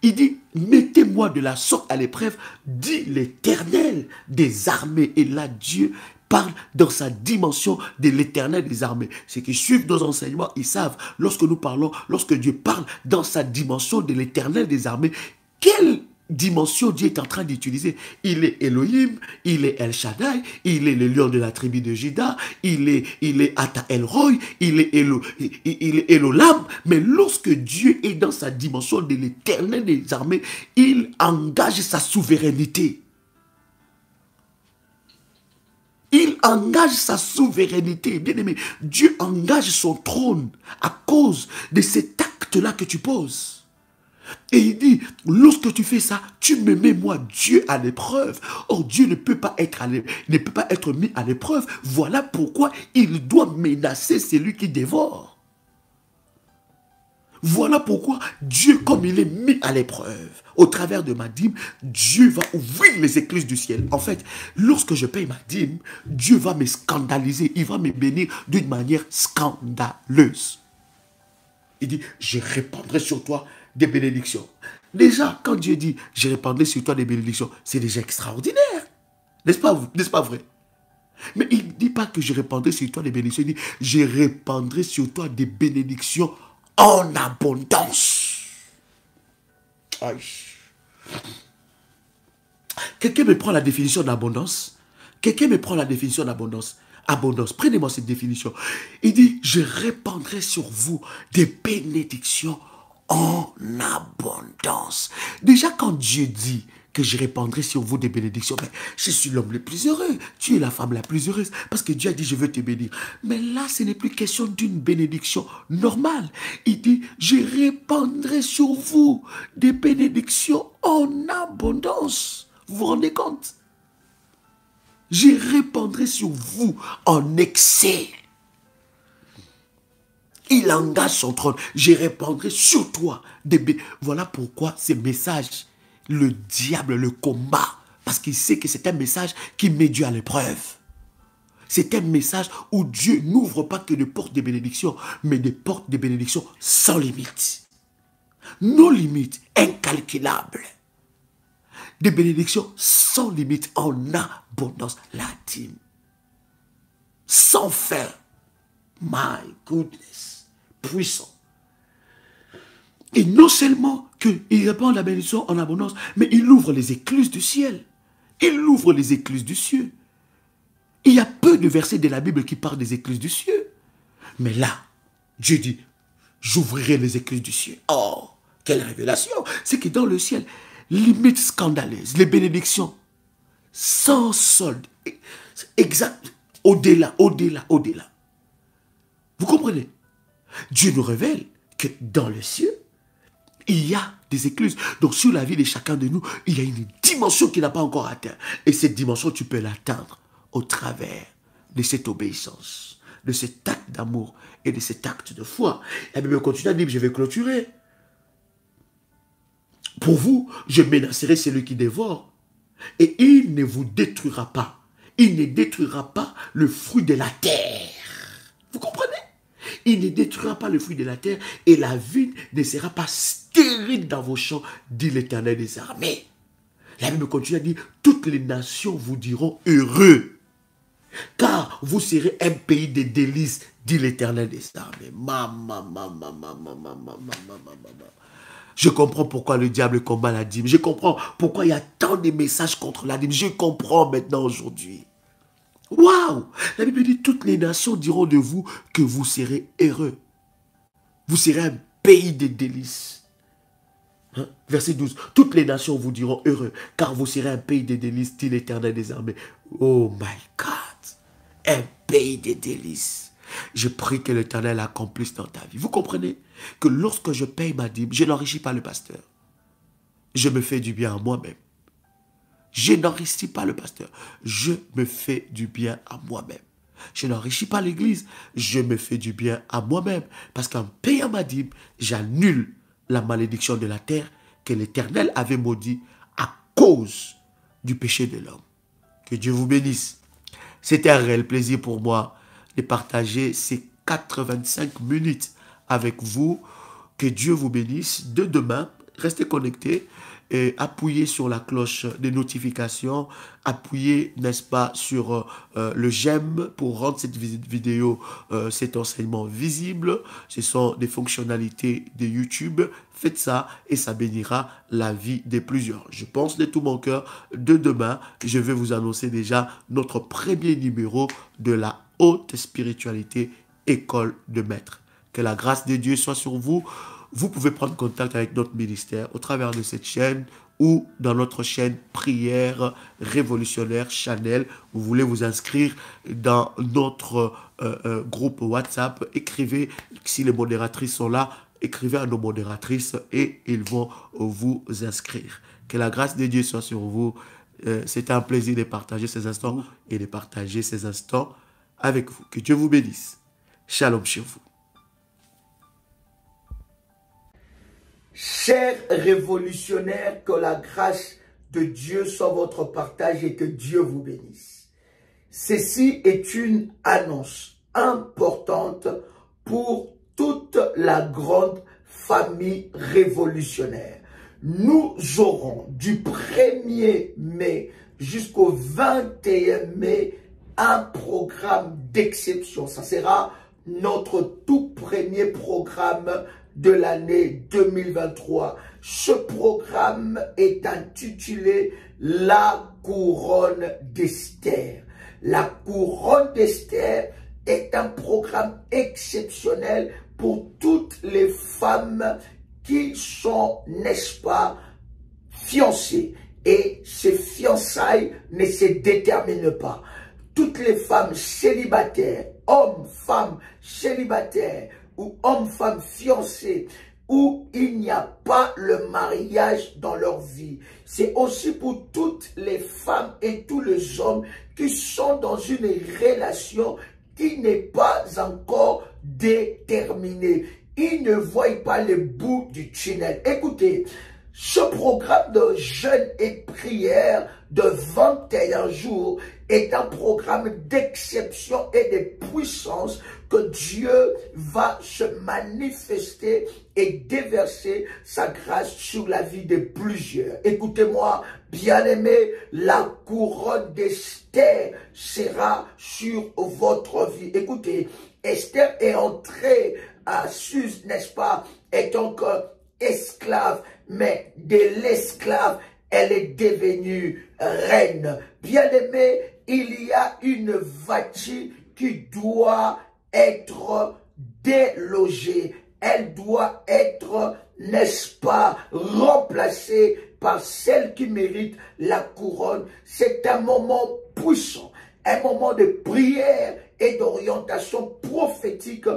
S5: Il dit, mettez-moi de la sorte à l'épreuve, dit l'Éternel des armées. Et là, Dieu parle dans sa dimension de l'Éternel des armées. Ceux qui suivent nos enseignements, ils savent, lorsque nous parlons, lorsque Dieu parle dans sa dimension de l'Éternel des armées, quelle dimensions Dieu est en train d'utiliser. Il est Elohim, il est El Shaddai, il est le lion de la tribu de Juda, il est Ata El Roy, il est Elolam. Mais lorsque Dieu est dans sa dimension de l'éternel des armées, il engage sa souveraineté. Il engage sa souveraineté. Bien aimé, Dieu engage son trône à cause de cet acte-là que tu poses. Et il dit, lorsque tu fais ça, tu me mets moi, Dieu, à l'épreuve. Or, Dieu ne peut pas être mis à l'épreuve. Voilà pourquoi il doit menacer celui qui dévore. Voilà pourquoi Dieu, comme il est mis à l'épreuve, au travers de ma dîme, Dieu va ouvrir les écluses du ciel. En fait, lorsque je paye ma dîme, Dieu va me scandaliser. Il va me bénir d'une manière scandaleuse. Il dit, je répandrai sur toi des bénédictions. Déjà, quand Dieu dit, je répandrai sur toi des bénédictions, c'est déjà extraordinaire. N'est-ce pas vrai? Mais il ne dit pas que je répandrai sur toi des bénédictions. Il dit, je répandrai sur toi des bénédictions en abondance. Aïe. Quelqu'un me prend la définition d'abondance? Quelqu'un me prend la définition d'abondance? Abondance, prenez-moi cette définition. Il dit, je répandrai sur vous des bénédictions en abondance. Déjà, quand Dieu dit que je répandrai sur vous des bénédictions, mais je suis l'homme le plus heureux. Tu es la femme la plus heureuse. Parce que Dieu a dit, je veux te bénir. Mais là, ce n'est plus question d'une bénédiction normale. Il dit, je répandrai sur vous des bénédictions en abondance. Vous vous rendez compte? Je répandrai sur vous en excès. Il engage son trône. Je répandrai sur toi des bénédictions. Voilà pourquoi ces messages, le diable le combat. Parce qu'il sait que c'est un message qui met Dieu à l'épreuve. C'est un message où Dieu n'ouvre pas que des portes de bénédiction, mais des portes de bénédiction sans limite. Nos limites, incalculables. Des bénédictions sans limite, en abondance. La dîme. Sans fin. My goodness. Puissant. Et non seulement qu'il répand la bénédiction en abondance, mais il ouvre les écluses du ciel. Il ouvre les écluses du ciel. Il y a peu de versets de la Bible qui parlent des écluses du ciel. Mais là, Dieu dit, j'ouvrirai les écluses du ciel. Oh, quelle révélation! C'est que dans le ciel, limite scandaleuse, les bénédictions sans solde, exact, au-delà. Vous comprenez? Dieu nous révèle que dans le ciel, il y a des écluses. Donc sur la vie de chacun de nous, il y a une dimension qui n'a pas encore atteint. Et cette dimension, tu peux l'atteindre au travers de cette obéissance, de cet acte d'amour et de cet acte de foi. La Bible continue à dire, je vais clôturer. Pour vous, je menacerai celui qui dévore. Et il ne vous détruira pas. Il ne détruira pas le fruit de la terre. Vous comprenez? Il ne détruira pas le fruit de la terre et la vigne ne sera pas stérile dans vos champs, dit l'Éternel des armées. La Bible continue à dire, toutes les nations vous diront heureux, car vous serez un pays de délices, dit l'Éternel des armées. Je comprends pourquoi le diable combat la dîme. Je comprends pourquoi il y a tant de messages contre la dîme. Je comprends maintenant aujourd'hui. Waouh! La Bible dit, toutes les nations diront de vous que vous serez heureux. Vous serez un pays de délices. Hein? Verset 12. Toutes les nations vous diront heureux, car vous serez un pays de délices, dit l'Éternel des armées. Oh my God! Un pays de délices. Je prie que l'Éternel accomplisse dans ta vie. Vous comprenez que lorsque je paye ma dîme, je n'enrichis pas le pasteur. Je me fais du bien à moi-même. Je n'enrichis pas le pasteur. Je me fais du bien à moi-même. Je n'enrichis pas l'église. Je me fais du bien à moi-même. Parce qu'en payant ma dîme, j'annule la malédiction de la terre que l'Éternel avait maudit à cause du péché de l'homme. Que Dieu vous bénisse. C'était un réel plaisir pour moi de partager ces 85 minutes avec vous. Que Dieu vous bénisse. De demain, restez connectés. appuyez sur la cloche des notifications, appuyez, n'est-ce pas, sur le j'aime pour rendre cette vidéo, cet enseignement visible. Ce sont des fonctionnalités de YouTube. Faites ça et ça bénira la vie de plusieurs. Je pense de tout mon cœur, de demain, je vais vous annoncer déjà notre premier numéro de la haute spiritualité, école de maître. Que la grâce de Dieu soit sur vous. Vous pouvez prendre contact avec notre ministère au travers de cette chaîne ou dans notre chaîne Prière Révolutionnaire Channel. Vous voulez vous inscrire dans notre groupe WhatsApp, écrivez, si les modératrices sont là, écrivez à nos modératrices et ils vont vous inscrire. Que la grâce de Dieu soit sur vous. C'est un plaisir de partager ces instants et de partager ces instants avec vous. Que Dieu vous bénisse. Shalom chez vous.
S6: Chers révolutionnaires, que la grâce de Dieu soit votre partage et que Dieu vous bénisse. Ceci est une annonce importante pour toute la grande famille révolutionnaire. Nous aurons du 1er mai jusqu'au 21 mai un programme d'exception. Ça sera notre tout premier programme de l'année 2023. Ce programme est intitulé La couronne d'Esther. La couronne d'Esther est un programme exceptionnel pour toutes les femmes qui sont, n'est-ce pas, fiancées. Et ces fiançailles ne se déterminent pas. Toutes les femmes célibataires, hommes, femmes célibataires, ou hommes-femmes fiancés, où il n'y a pas le mariage dans leur vie. C'est aussi pour toutes les femmes et tous les hommes qui sont dans une relation qui n'est pas encore déterminée. Ils ne voient pas le bout du tunnel. Écoutez, ce programme de jeûne et prière de 21 jours est un programme d'exception et de puissance que Dieu va se manifester et déverser sa grâce sur la vie de plusieurs. Écoutez-moi, bien-aimés, la couronne d'Esther sera sur votre vie. Écoutez, Esther est entrée à Suse, n'est-ce pas, étant esclave, mais de l'esclave, elle est devenue reine. Bien-aimé, il y a une Vati qui doit être délogée. Elle doit être, n'est-ce pas, remplacée par celle qui mérite la couronne. C'est un moment puissant, un moment de prière et d'orientation prophétique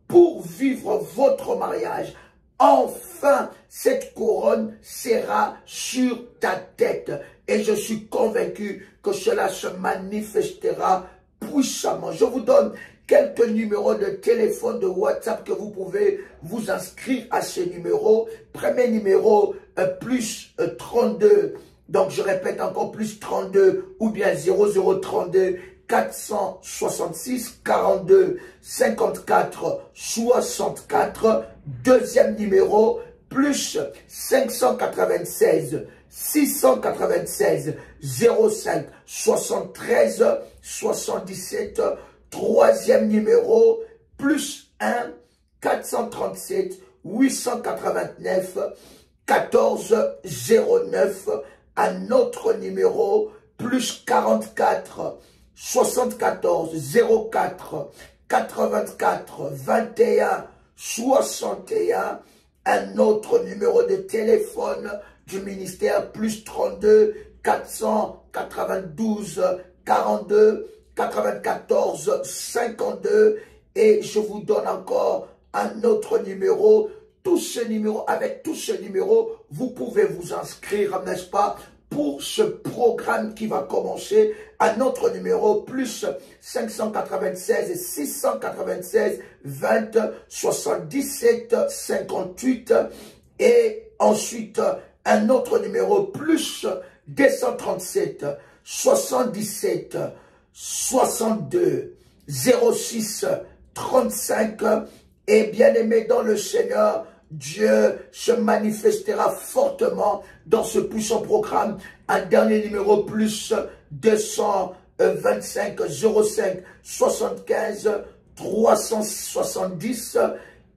S6: pour vivre votre mariage. Enfin, cette couronne sera sur ta tête. Et je suis convaincu que cela se manifestera puissamment. Je vous donne quelques numéros de téléphone, de WhatsApp que vous pouvez vous inscrire à ces numéros. Premier numéro, plus 32. Donc, je répète encore, plus 32 ou bien 0032 466 42 54 64. Deuxième numéro, plus 596 696 05 73 77. Troisième numéro, plus 1 437 889 14 09. Un autre numéro, plus 44 74 04 84 21 61. Un autre numéro de téléphone du ministère, plus 32 492 42 94 52. Et je vous donne encore un autre numéro. Avec tous ces numéros, vous pouvez vous inscrire, n'est-ce pas, pour ce programme qui va commencer. Un autre numéro, plus 596 696 20 77 58. Et ensuite, un autre numéro, plus 237 77 62 06 35. Et bien aimé dans le Seigneur, Dieu se manifestera fortement dans ce puissant programme. Un dernier numéro, plus 225 05 75 370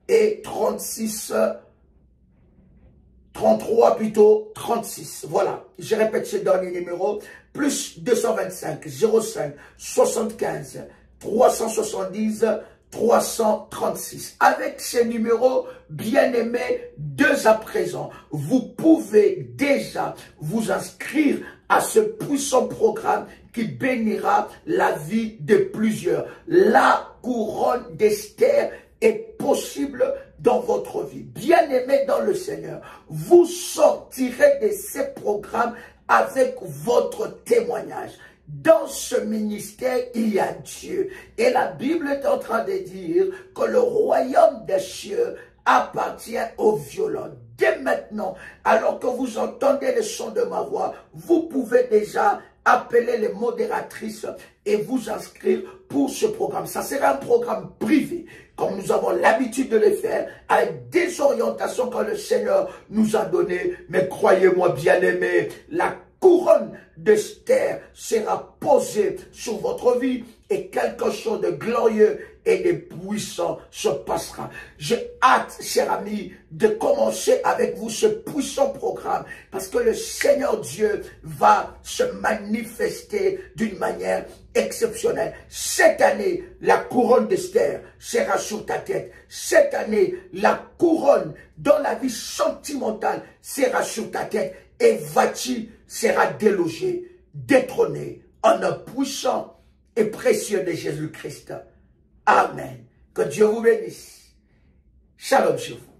S6: et 33 plutôt 36. Voilà, je répète ce dernier numéro, plus 225 05 75 370 336. Avec ces numéros, bien-aimés, dès à présent, vous pouvez déjà vous inscrire à ce puissant programme qui bénira la vie de plusieurs. La couronne d'Esther est possible dans votre vie. Bien-aimés dans le Seigneur, vous sortirez de ces programmes avec votre témoignage. Dans ce ministère, il y a Dieu. Et la Bible est en train de dire que le royaume des cieux appartient aux violents. Dès maintenant, alors que vous entendez le son de ma voix, vous pouvez déjà appeler les modératrices et vous inscrire pour ce programme. Ça sera un programme privé, comme nous avons l'habitude de le faire, avec des orientations que le Seigneur nous a données. Mais croyez-moi, bien-aimés, la couronne d'Esther sera posée sur votre vie et quelque chose de glorieux et de puissant se passera. J'ai hâte, chers amis, de commencer avec vous ce puissant programme parce que le Seigneur Dieu va se manifester d'une manière exceptionnelle. Cette année, la couronne d'Esther sera sur ta tête. Cette année, la couronne dans la vie sentimentale sera sur ta tête. Et Vati sera délogé, détrôné en un puissant et précieux de Jésus-Christ. Amen. Que Dieu vous bénisse. Shalom sur vous.